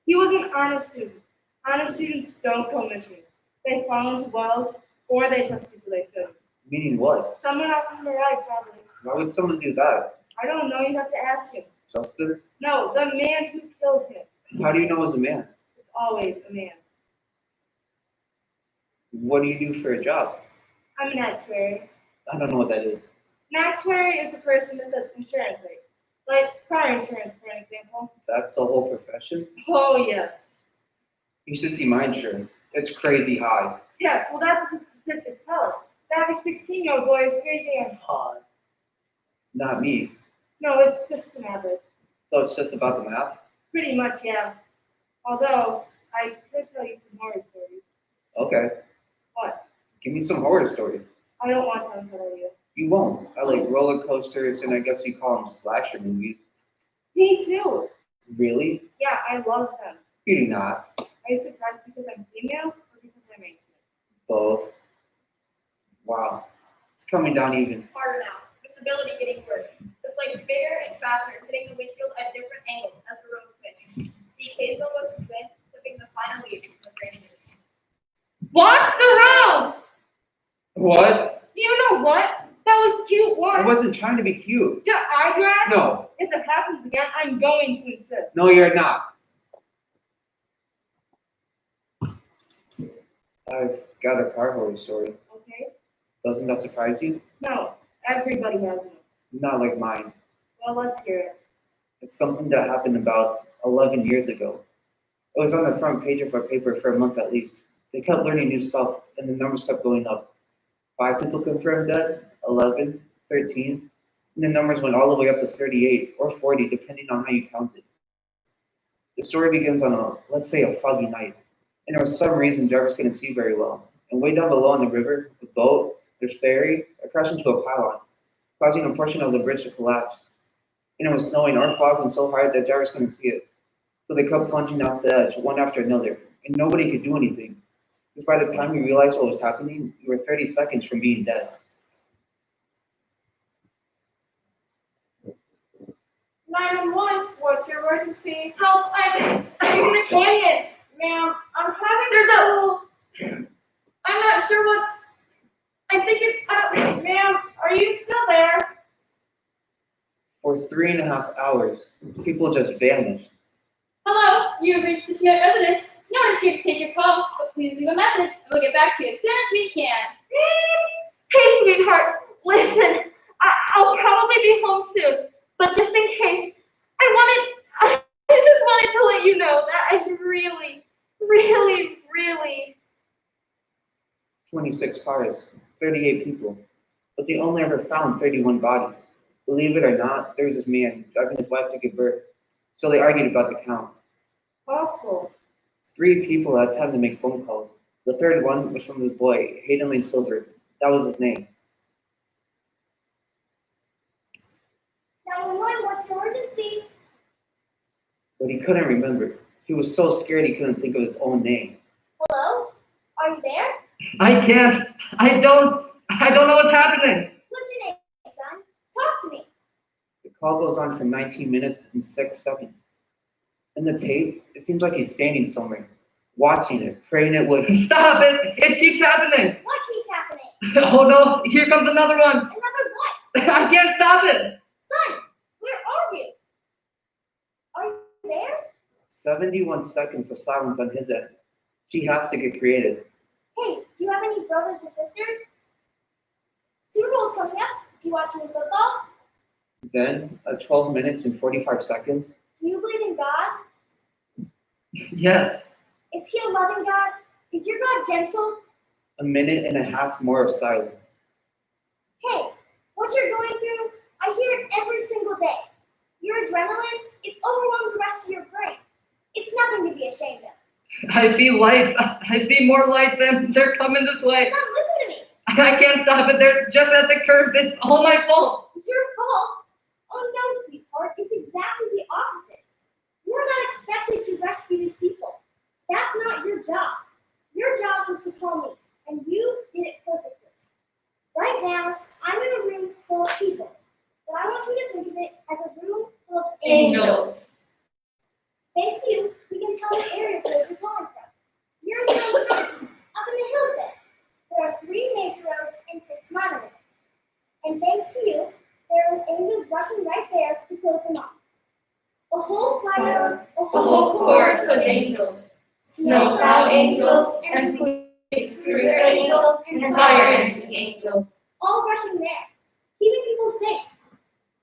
A: He was an honor student. Honor students don't go missing. They fall into wells or they trust people they shouldn't.
C: Meaning what?
A: Someone out on the right, probably.
C: Why would someone do that?
A: I don't know, you have to ask him.
C: Justin?
A: No, the man who killed him.
C: How do you know it was a man?
A: It's always a man.
C: What do you do for a job?
A: I'm an actuary.
C: I don't know what that is.
A: An actuary is the person that sets insurance rates. Like car insurance, for an example.
C: That's the whole profession?
A: Oh, yes.
C: You should see my insurance. It's crazy high.
A: Yes, well, that's what the statistics tell us. The average 16-year-old boy is crazy and hard.
C: Not me.
A: No, it's just an average.
C: So it's just about the math?
A: Pretty much, yeah. Although, I could tell you some horror stories.
C: Okay.
A: What?
C: Give me some horror stories.
A: I don't want to tell you.
C: You won't. I like roller coasters and I guess you call them slasher movies.
A: Me too.
C: Really?
A: Yeah, I love them.
C: You do not.
A: Are you surprised because I'm female or because I'm Asian?
C: Both. Wow. It's coming down even.
H: Harder now. Visibility getting worse. The flames bigger and faster, hitting the windshield at different angles as the road twists. The occasional gust of wind clipping the final leaves from the branches.
A: Watch the road!
C: What?
A: You know what? That was cute
C: I
A: one.
C: wasn't trying to be cute.
A: Should I drive?
C: No.
A: If it happens again, I'm going to insist.
C: No, you're not. I've got a car horror story.
A: Okay?
C: Doesn't that surprise you?
A: No, everybody has one.
C: Not like mine.
A: Well, let's hear it.
C: It's something that happened about 11 years ago. It was on the front page of our paper for a month at least. They kept learning new stuff, and the numbers kept going up. 5 people confirmed dead, 11, 13, and the numbers went all the way up to 38 or 40, depending on how you counted. The story begins on let's say, a foggy night, and for some reason drivers couldn't see very well. And way down below on the river, the boat, their ferry, crashed into a pylon, causing a portion of the bridge to collapse. And it was snowing or fogging so hard that drivers couldn't see it. So they kept plunging off the edge, one after another, and nobody could do anything. Because by the time we realized what was happening, we were 30 seconds from being dead.
I: 911, what's your emergency?
H: Help! I'm in the canyon!
I: Ma'am, I'm having
H: There's
I: trouble.
H: I'm not sure what's. I think it's.
I: Ma'am, are you still there?
C: For 3.5 hours, people just vanished.
H: Hello, you have reached the Sheet residence. No one is here to take your call, but please leave a message and we'll get back to you as soon as we can.
D: Hey, sweetheart, listen, I'll probably be home soon, but just in case, I just wanted to let you know that I really
C: 26 cars, 38 people. But they only ever found 31 bodies. Believe it or not, there was this man driving his wife to give birth. So they argued about the count.
A: Awful.
C: 3 people had time to make phone calls. The third one was from this boy, Hayden Lane Silver. That was his name.
G: 911, what's your emergency?
C: But he couldn't remember. He was so scared he couldn't think of his own name.
G: Hello? Are you there?
F: I can't. I don't know what's happening.
G: What's your name, son? Talk to me.
C: The call goes on for 19 minutes and 6 seconds. In the tape, it seems like he's standing somewhere, watching it, praying it would.
F: Stop it. It keeps happening.
G: What keeps happening?
F: Oh no, here comes another one.
G: Another what?
F: I can't stop it.
G: Son, where are you? Are you there?
C: 71 seconds of silence on his end. She has to get creative.
G: Hey, do you have any brothers or sisters? Super Bowl's coming up. Do you watch any football?
C: Then, at 12 minutes and 45 seconds,
G: Do you believe in God?
F: Yes.
G: Is he a loving God? Is your God gentle?
C: a minute and a half more of silence.
G: Hey, what you're going through, I hear it every single day. Your adrenaline, it's overwhelmed the rest of your brain. It's nothing to be ashamed of.
F: I see lights. I see more lights and they're coming this way.
G: Son, listen to me.
F: I can't stop it. They're just at the curb. It's all my fault.
G: It's your fault. Oh no, sweetheart, it's exactly the opposite. You're not expected to rescue these people. That's not your job. Your job was to call me, and you did it perfectly. Right now, I'm in a room full of people, but I want you to think of it as a room full of angels. Thanks to you, we can tell the area code you're calling from. You're in Jones County, up in the hills there. There are 3 major roads and 6 minor close enough. A whole flight,
H: A whole chorus of angels, snow-plow angels, and police cruiser angels, and fire engine angels.
G: all rushing there, keeping people safe.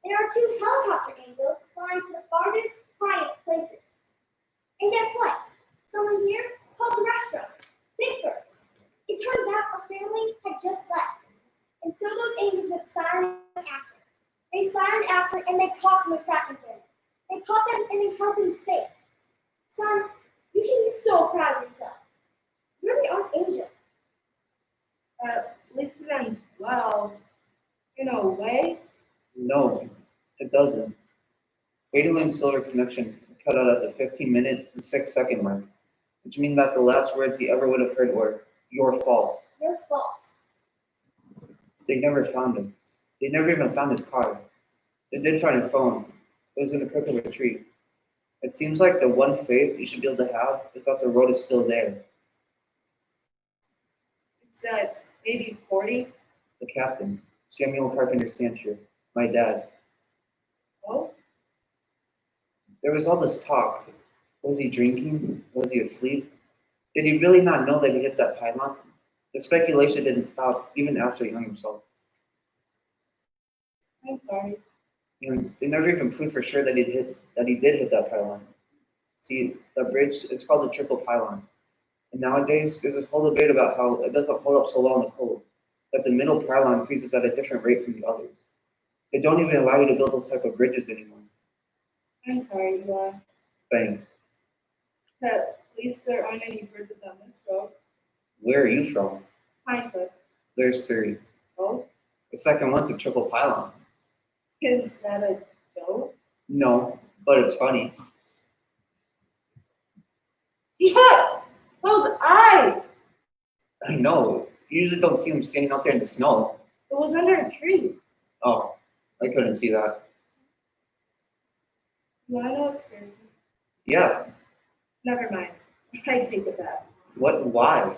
G: There are 2 helicopter angels flying to the farthest, highest places. And guess what? Someone here called the restaurant Bigford's. It turns out a family had just left. And so those angels went siren after. They sirened after and they caught the McCracken family. They caught them and they held them safe. Son, you should be so proud of yourself. You're the archangel.
A: At least it ends well. In a way.
C: No, it doesn't. Radio and solar connection cut out at the 15-minute and 6-second mark, which means that the last words he ever would have heard were, "Your fault."
G: Your fault.
C: They never found him. They never even found his car. They did find a phone. It was in the crook of a tree. It seems like the one faith you should be able to have is that the road is still there.
A: You said maybe 40.
C: The captain, Samuel Carpenter Stancher, my dad.
A: Oh?
C: There was all this talk. Was he drinking? Was he asleep? Did he really not know that he hit that pylon? The speculation didn't stop even after he hung himself.
A: I'm sorry.
C: And they never even proved for sure that he did hit that pylon. See, the bridge, it's called the triple pylon. And nowadays, there's this whole debate about how it doesn't hold up so well in the cold, that the middle pylon freezes at a different rate from the others. They don't even allow you to build those type of bridges anymore.
A: I'm sorry, Eli.
C: Thanks.
A: At least there aren't any bridges on this road.
C: Where are you from?
A: Pinecliff.
C: There's 3.
A: Oh?
C: The second one's a triple pylon.
A: Is that a joke?
C: No, but it's funny.
A: Yeah! Those eyes!
C: I know. You usually don't see them standing out there in the snow.
A: It was under a tree.
C: Oh, I couldn't see that.
A: You wanna know what scares me?
C: Yeah.
A: Never mind. I take it back.
C: What? Why?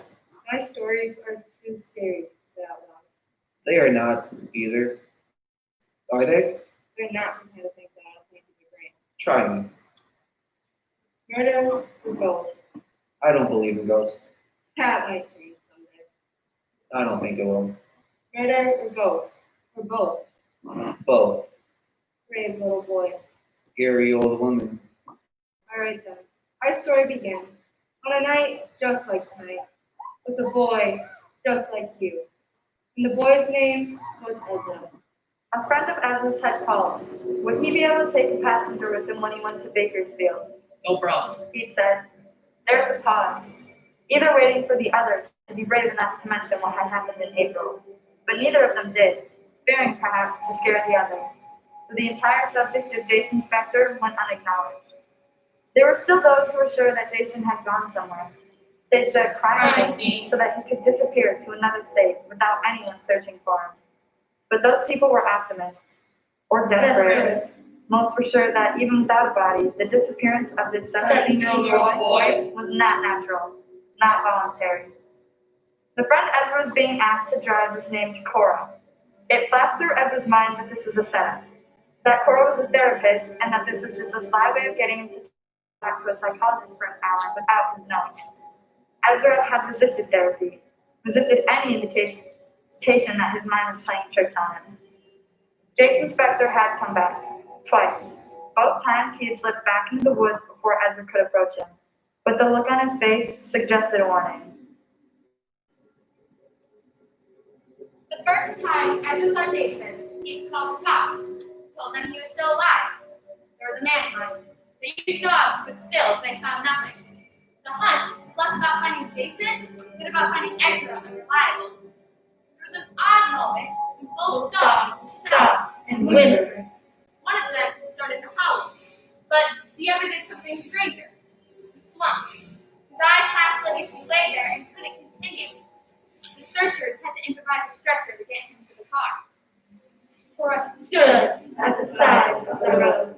A: My stories are too scary to say out loud.
C: They are not either. Are they?
A: They're not the kind of things that I don't think in your brain.
C: Try me.
A: Murder or ghost?
C: I don't believe in ghosts.
A: That might change someday.
C: I don't think it will.
A: Murder or ghost? Or both?
C: Both.
A: Brave little boy.
C: Scary old woman.
A: Alright then. Our story begins on a night just like tonight, with a boy just like you. And the boy's name was Ezra. A friend of Ezra's had called. Would he be able to take a passenger with him when he went to Bakersfield?
J: No problem.
A: Pete said. There was a pause, either waiting for the others to be brave enough to mention what had happened in April. But neither of them did, fearing perhaps to scare the other. So the entire subject of Jason Spector went unacknowledged. There were still those who were sure that Jason had gone somewhere, staged a crime scene so that he could disappear to another state without anyone searching for him. But those people were optimists, or desperate. Most were sure that even without a body, the disappearance of this 17-year-old boy was not natural, not voluntary. The friend Ezra was being asked to drive was named Cora. It flashed through Ezra's mind that this was a setup, that Cora was a therapist, and that this was just a sly way of getting him to talk to a psychologist for an hour without his knowing it. Ezra had resisted therapy, resisted any indication that his mind was playing tricks on him. Jason Spector had come back, twice. Both times he had slipped back into the woods before Ezra could approach him, but the look on his face suggested a warning.
H: The first time Ezra saw Jason, he called the cops, told them he was still alive. There was a manhunt. They used dogs, but still, they found nothing. The hunt was less about finding Jason than about finding Ezra unreliable. There was an odd moment when both dogs stopped and whimpered. One of them started to howl, but the other did something stranger. He slumped. His eyes half closed as he lay there and couldn't continue. The searchers had to improvise a stretcher to get him to the car. Cora stood at the side of the road.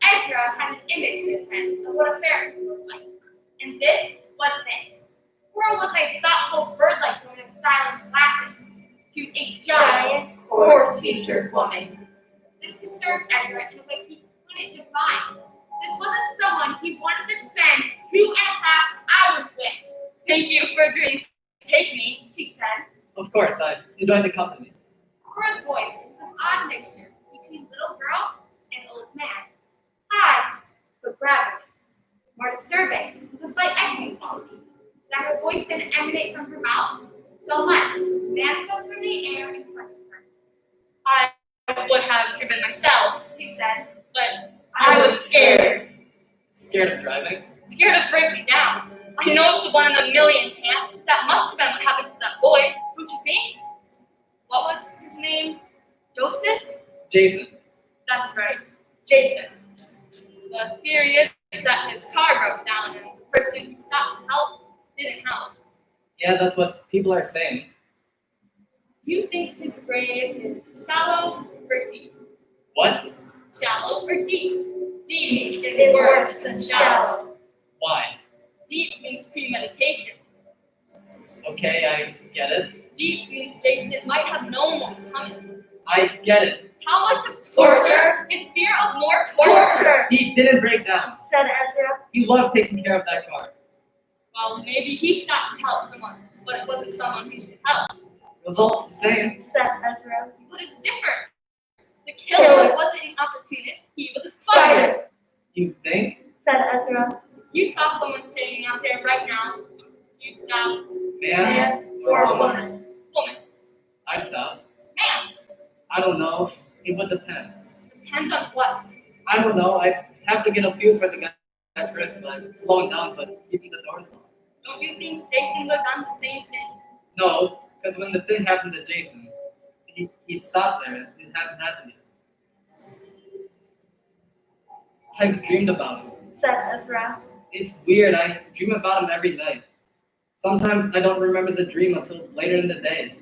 H: Ezra had an image in his head of what a ferret would look like, and this wasn't it. Cora was a thoughtful, bird-like woman with stylish glasses. She was a giant, horse-featured woman. This disturbed Ezra in a way he couldn't define. This wasn't someone he wanted to spend 2.5 hours with. Thank you for agreeing to take me, she said.
C: Of course, I enjoyed the company.
H: Cora's voice was an odd mixture between little girl and old man. High, but gravelly. More disturbing was a slight echoing quality. That her voice didn't emanate from her mouth so much as manifest from the air in front of her. I would have driven myself, she said, but I was scared.
C: Scared of driving?
H: Scared to break me down. I know it's a 1 in a million chance. That must have been what happened to that boy, don't you think? What was his name? Joseph?
C: Jason.
H: That's right, Jason. The theory is that his car broke down and the person who stopped to help didn't help.
C: Yeah, that's what people are saying.
H: Do you think his grave is shallow or deep?
C: What?
H: Shallow or deep? Deep is worse than shallow.
C: Why?
H: Deep means premeditation.
C: Okay, I get it.
H: Deep means Jason might have known what was coming.
C: I get it.
H: How much of torture is fear of more torture?
C: He didn't break down.
D: said Ezra.
C: He loved taking care of that car.
H: Well, maybe he stopped to help someone, but it wasn't someone who needed help.
C: Results the same.
D: Said Ezra.
H: But it's different. The killer wasn't an opportunist, he was a spider.
C: You think?
D: Said Ezra.
H: You saw someone standing out there right now. You stop.
C: Man
D: or
C: woman?
D: woman.
H: Woman.
C: I'd stop.
H: Man.
C: I don't know. It would depend.
H: Depends on what.
C: I don't know. I have to get a feel for the guy at first, like slowing down but keeping the doors locked.
H: Don't you think Jason would have done the same thing?
C: No, because when the thing happened to Jason, he'd stopped there and it hadn't happened yet. I've dreamed about him.
D: Said Ezra.
C: It's weird. I dream about him every night. Sometimes I don't remember the dream until later in the day.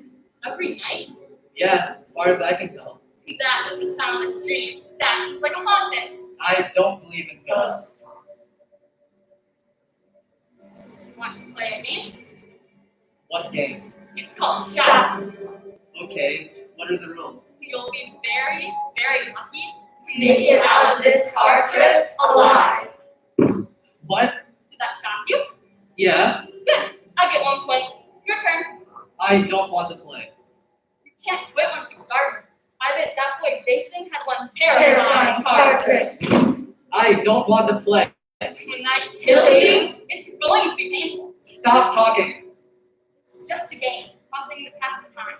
H: Every night?
C: Yeah, as far as I can tell.
H: That doesn't sound like a dream. That sounds like a haunted.
C: I don't believe in ghosts.
H: Want to play a game?
C: What game?
H: It's called Shot.
C: Okay, what are the rules?
H: You'll be very, very lucky to make it out of this car trip alive.
C: What?
H: Did that shock you?
C: Yeah,
H: Good. I get 1 point. Your turn.
C: I don't want to play.
H: You can't quit once you start. I bet that boy Jason had one
D: Terrifying
H: terrifying
D: car
H: car
D: trip.
C: I don't want to play.
H: When I kill you, it's going to be painful.
C: Stop talking.
H: It's just a game, something to pass the time.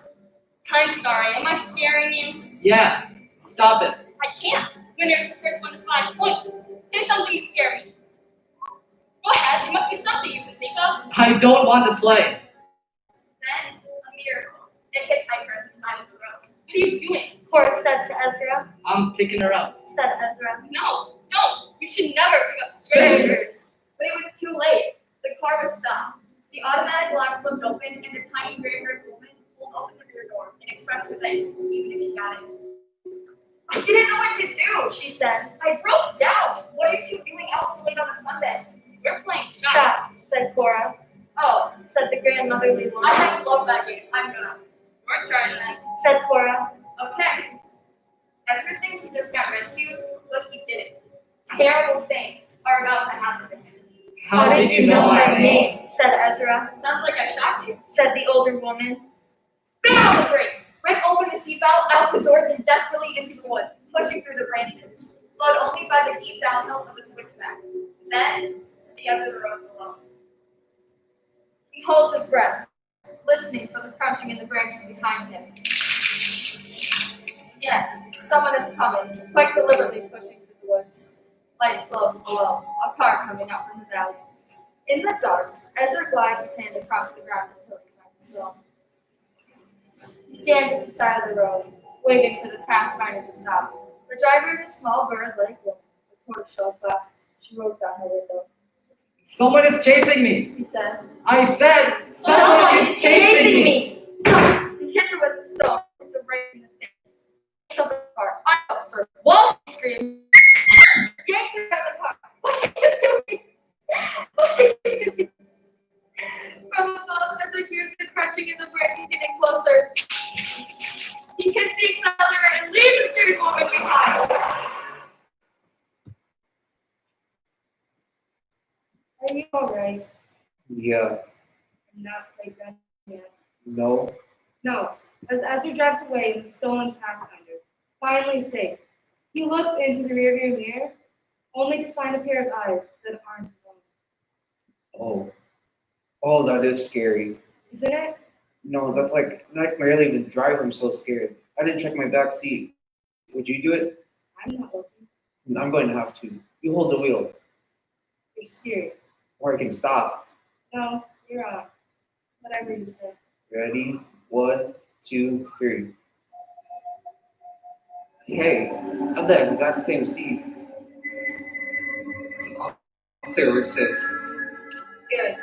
H: I'm sorry, am I scaring you?
C: Yeah, stop it.
H: I can't. Winner's the first one to 5 points. Say something to scare me. Go ahead, there must be something you can think of.
C: I don't want to play.
H: Then, a miracle. A hitchhiker at the side of the road. What are you doing?
D: Cora said to Ezra.
C: I'm picking her up.
D: Said Ezra.
H: No, don't. You should never pick up strangers. But it was too late. The car was stopped. The automatic locks flipped open, and the tiny gray-haired woman pulled open the rear door and expressed her thanks, even if she got it. I didn't know what to do, she said. I broke down. What are you two doing out so late on a Sunday? We're playing shot.
D: Shot, said Cora.
H: Oh,
D: Said the grandmotherly woman.
H: I love that game. I'm gonna. We're trying then.
D: Said Cora.
H: Okay. Ezra thinks he just got rescued, but he didn't. Terrible things are about to happen to him.
C: How did you know my name?
D: Said Ezra.
H: Sounds like I shocked you.
D: Said the older woman.
H: Bam on the brakes! Greg opened the seatbelt, out the door, then desperately into the woods, pushing through the branches, slowed only by the deep downhill of the switchback. Then, to the edge of the road below. He holds his breath, listening for the crunching in the branches behind him. Yes, someone is coming, quite deliberately pushing through the woods. Lights glow from below, a car coming out from the valley. In the dark, Ezra glides his hand across the ground until he finds a stone. He stands at the side of the road, waiting for the pathfinder to stop. The driver is a small bird-like woman with tortoiseshell glasses. She rolls down her window.
C: Someone is chasing me.
H: He says,
C: I said
H: "Someone
C: is chasing me.
H: He hits her with a stone. It's a right in the face. He jumps the car. I know, sir. While she screams, yanks her out of the car. What are you doing? What are you doing? From above, Ezra hears the crunching in the branches getting closer. He hits the accelerator and leaves the steering woman behind.
A: Are you alright?
C: Yeah,
A: I'm not quite done yet.
C: no,
A: No, as he drives away in a stolen Pathfinder, finally safe, he looks into the rearview mirror, only to find a pair of eyes that aren't his own.
C: oh, oh, that is scary.
A: Isn't it?
C: No, that's like nightmare even drive. I'm so scared. I didn't check my back seat. Would you do it?
A: I'm not looking.
C: I'm going to have to. You hold the wheel,
A: You're serious.
C: or I can stop.
A: No, you're on. Whatever you say.
C: Ready? 1, 2, 3. Hey, I'm the exact same seat. They were sick.
H: Good.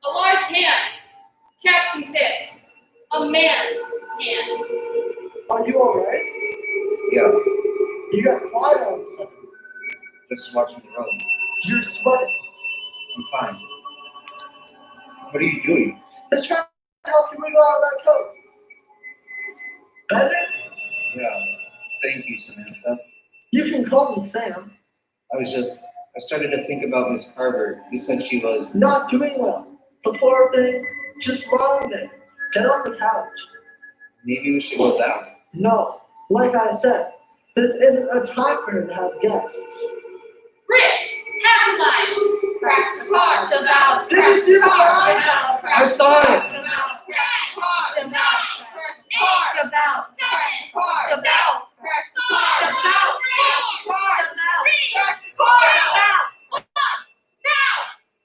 H: A large hand, chapped and thick. A man's hand.
B: Are you alright?
C: Yeah,
B: You got quiet all of a sudden.
C: just watching the road.
B: You're sweating.
C: I'm fine. What are you doing?
B: Let's try to help you wiggle out of that coat. Better?
C: Yeah, thank you, Samantha.
B: You can call me Sam.
C: I started to think about Miss Carver. You said she was.
B: Not doing well. The poor thing, just lying there. Get on the couch.
C: Maybe we should go back.
B: No, like I said, this isn't a time for her to have guests.
H: Rich, half mile. Crash the car. The valve.
B: Did you see the sign?
C: I saw it!
H: The valve. Crash the car. The valve. Crash the car. The valve. Crash the car. The valve. Crash the car. The valve. Crash the car. The valve. Come on. Now.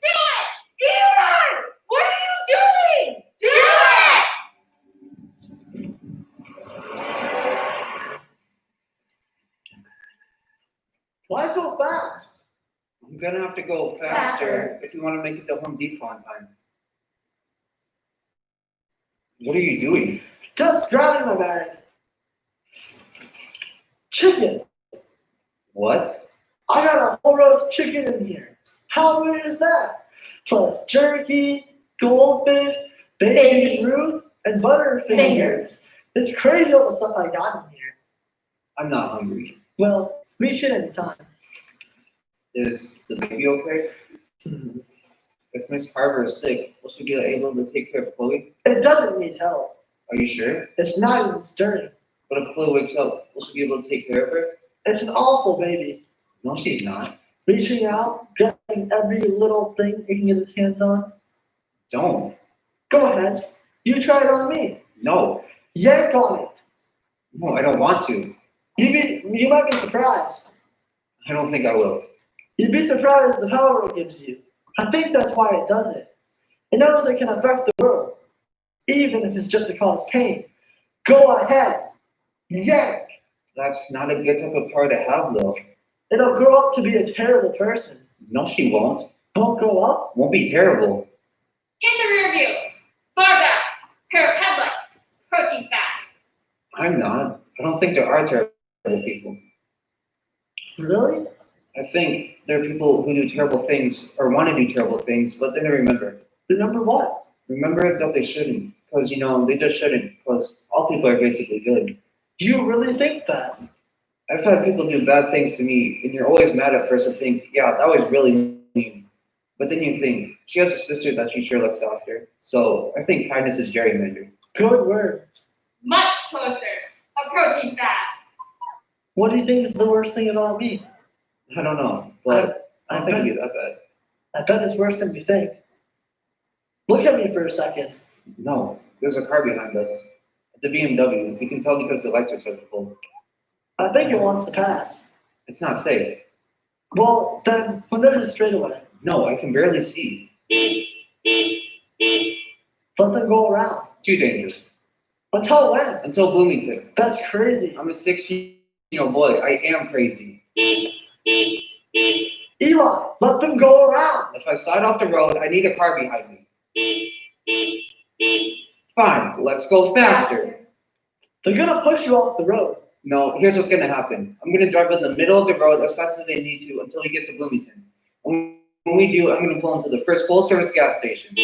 H: Do it. Ethan! What are you doing? Do it!
B: Why so fast?
C: I'm gonna have to go faster if you want to make it to Home Depot on time. What are you doing?
B: Just grabbing my bag. Chicken.
C: What?
B: I got a whole roast chicken in here. How weird is that? Plus jerky, goldfish, baby Ruth, and butterfingers. It's crazy all the stuff I got in here.
C: I'm not hungry.
B: Well, reach it anytime.
C: Is the baby okay? If Miss Carver is sick, will she be able to take care of Chloe?
B: It doesn't need help.
C: Are you sure?
B: It's not even stirring.
C: But if Chloe wakes up, will she be able to take care of her?
B: It's an awful baby.
C: No, she's not.
B: Reaching out, grabbing every little thing he can get his hands on.
C: Don't.
B: Go ahead. You try it on me.
C: No.
B: Yank on it.
C: No, I don't want to.
B: You might be surprised.
C: I don't think I will.
B: You'd be surprised at the power it gives you. I think that's why it does it. It knows it can affect the world, even if it's just to cause pain. Go ahead. Yank.
C: That's not a good type of power to have, though.
B: It'll grow up to be a terrible person.
C: No, she won't.
B: Won't grow up?
C: Won't be terrible.
H: In the rear view. Far back. Pair of headlights. Approaching fast.
C: I'm not. I don't think there are terrible people.
B: Really?
C: I think there are people who do terrible things or want to do terrible things, but then they remember.
B: Remember what?
C: Remember that they shouldn't. Because, they just shouldn't. Because all people are basically good.
B: Do you really think that?
C: I've had people do bad things to me, and you're always mad at first and think, yeah, that was really mean. But then you think, she has a sister that she sure looks after. So I think kindness is gerrymandered.
B: Good word.
H: Much closer. Approaching fast.
B: What do you think is the worst thing about me?
C: I don't know, but I don't think it'd be that bad.
B: I bet it's worse than you think. Look at me for a second.
C: No, there's a car behind us. The BMW. You can tell because the lights are so full.
B: I think it wants to pass.
C: It's not safe.
B: Well, then, when there's a straightaway,
C: No, I can barely see.
B: let them go around.
C: Too dangerous.
B: Until when?
C: Until Bloomington.
B: That's crazy.
C: I'm a 16-year-old boy. I am crazy.
B: Eli, let them go around.
C: If I slide off the road, I need a car behind me. Fine, let's go faster.
B: They're gonna push you off the road.
C: No, here's what's gonna happen. I'm gonna drive in the middle of the road as fast as they need to until we get to Bloomington. And when we do, I'm gonna pull into the first full-service gas station.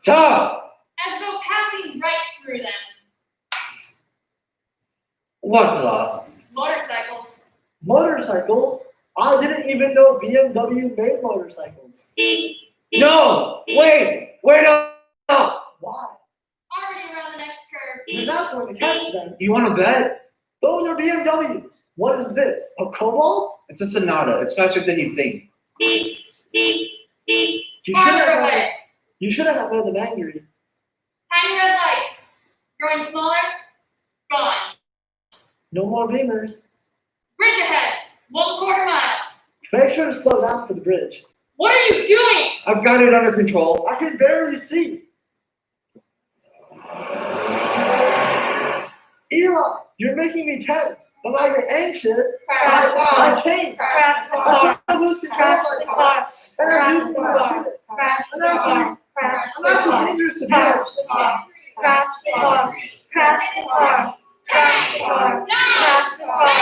C: Stop!
H: As though passing right through them.
C: What the?
H: Motorcycles.
B: Motorcycles? I didn't even know BMW made motorcycles.
C: No! Wait up!
B: Why?
H: Already around the next curve.
B: You're not going to catch them.
C: You want to bet?
B: Those are BMWs. What is this? A Cobalt?
C: It's a Sonata. It's faster than you think.
B: You
H: Farther away.
B: shouldn't have known them angry.
H: Tiny red lights. Growing smaller. Gone.
B: No more beamers.
H: Bridge ahead. 1/4 mile.
B: Make sure to slow down for the bridge.
H: What are you doing?
C: I've got it under control.
B: I can barely see. Eli, you're making me tense. When I get anxious, I change.
I: Crash the
B: I
I: car.
B: try to lose control
I: Crash
B: of
I: the
B: myself.
I: car.
B: And I
I: Crash
B: do
I: the
B: things I
I: car.
B: shouldn't.
I: Crash
B: I'm
I: the car.
B: not
I: Crash
B: I'm
I: the
B: not too
I: car.
B: dangerous to
I: Crash
B: be.
I: the car. Crash the car. Crash the car. Crash the car. Crash the car. Crash the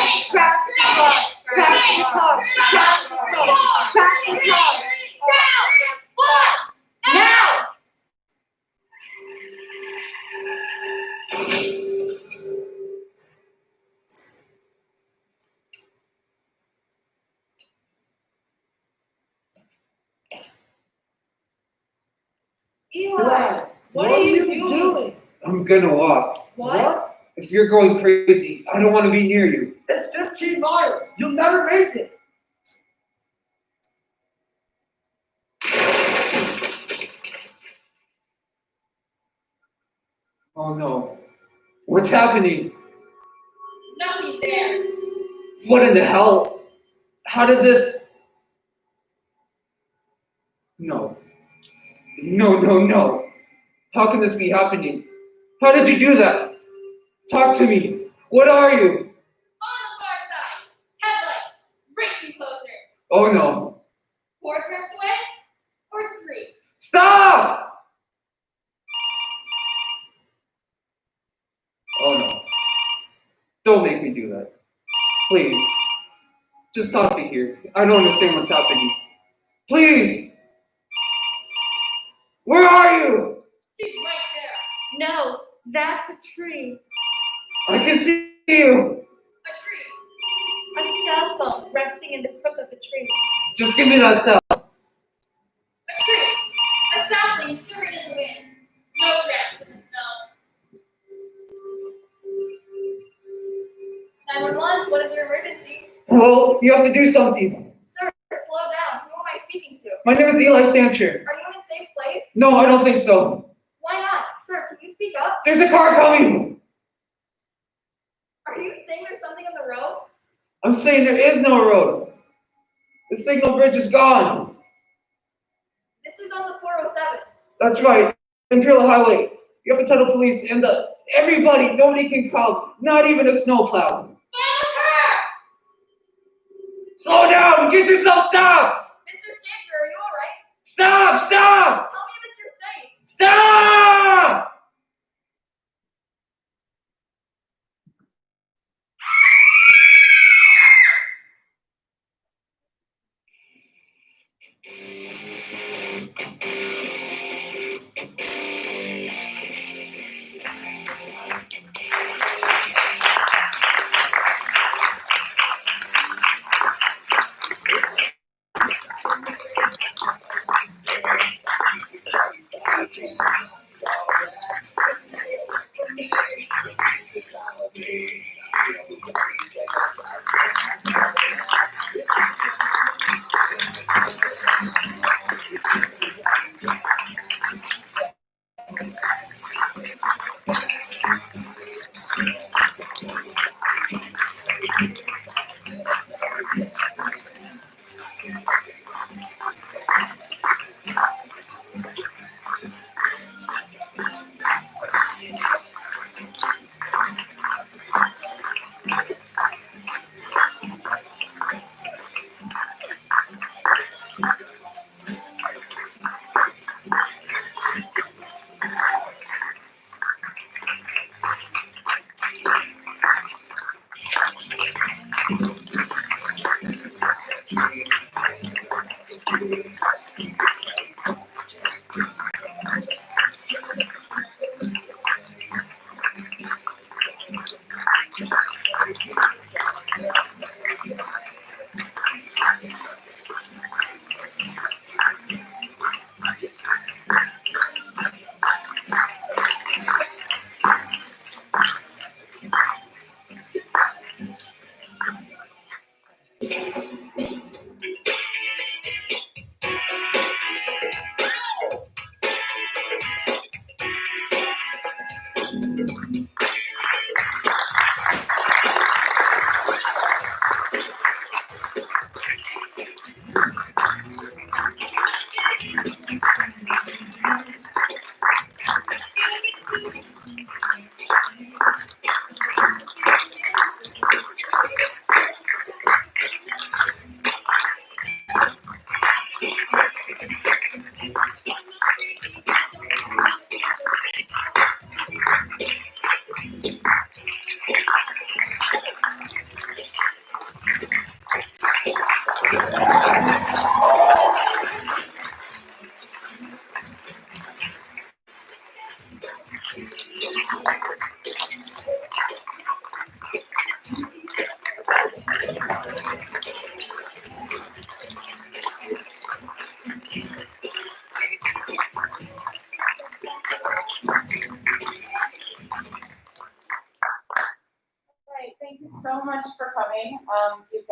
I: car. Crash the car. Crash the car. Crash the car.
H: Now!
I: Eli, what are you doing?
C: I'm gonna walk.
I: What?
C: If you're going crazy, I don't want to be near you.
B: It's 15 miles. You'll never make it.
C: Oh no. What's happening?
H: Nothing there.
C: What in the hell? How did this? No. No. How can this be happening? How did you do that? Talk to me. What are you?
H: On the far side. Headlights. Racing closer.
C: Oh no.
H: 4 curves away. Or 3.
C: Stop! Oh no. Don't make me do that. Please. Just toss it here. I don't understand what's happening. Please! Where are you?
H: She's right there.
D: No, that's a tree.
C: I can see you.
H: A tree.
D: A cell phone resting in the crook of the tree.
C: Just give me that cell.
H: A tree. A sapling shivering in the wind. No tracks in the snow.
I: 911, what is your emergency?
C: Well, you have to do something.
I: Sir, slow down. Who am I speaking to?
C: My name is Eli Sancher.
I: Are you in a safe place?
C: No, I don't think so.
I: Why not? Sir, can you speak up?
C: There's a car coming.
I: Are you saying there's something on the road?
C: I'm saying there is no road. The signal bridge is gone.
I: This is on the 407.
C: That's right. Imperial Highway. You have to tell the police and everybody. Nobody can come. Not even a snowplow.
H: Follow her!
C: Slow down. Get yourself stopped.
I: Mr. Stancher, are you alright?
C: Stop.
I: Tell me that you're safe.
C: Stop.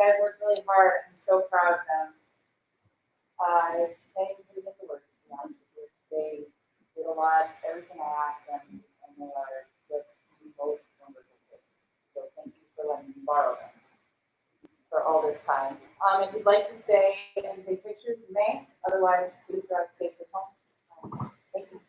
J: guys worked really hard. I'm so proud of them. I can't even put it into words, to be honest with you. They did a lot, everything I asked them, and they are just the most wonderful kids. So thank you for letting me borrow them for all this time. If you'd like to stay and take pictures, you may. Otherwise, please drive safe at home. Thank you.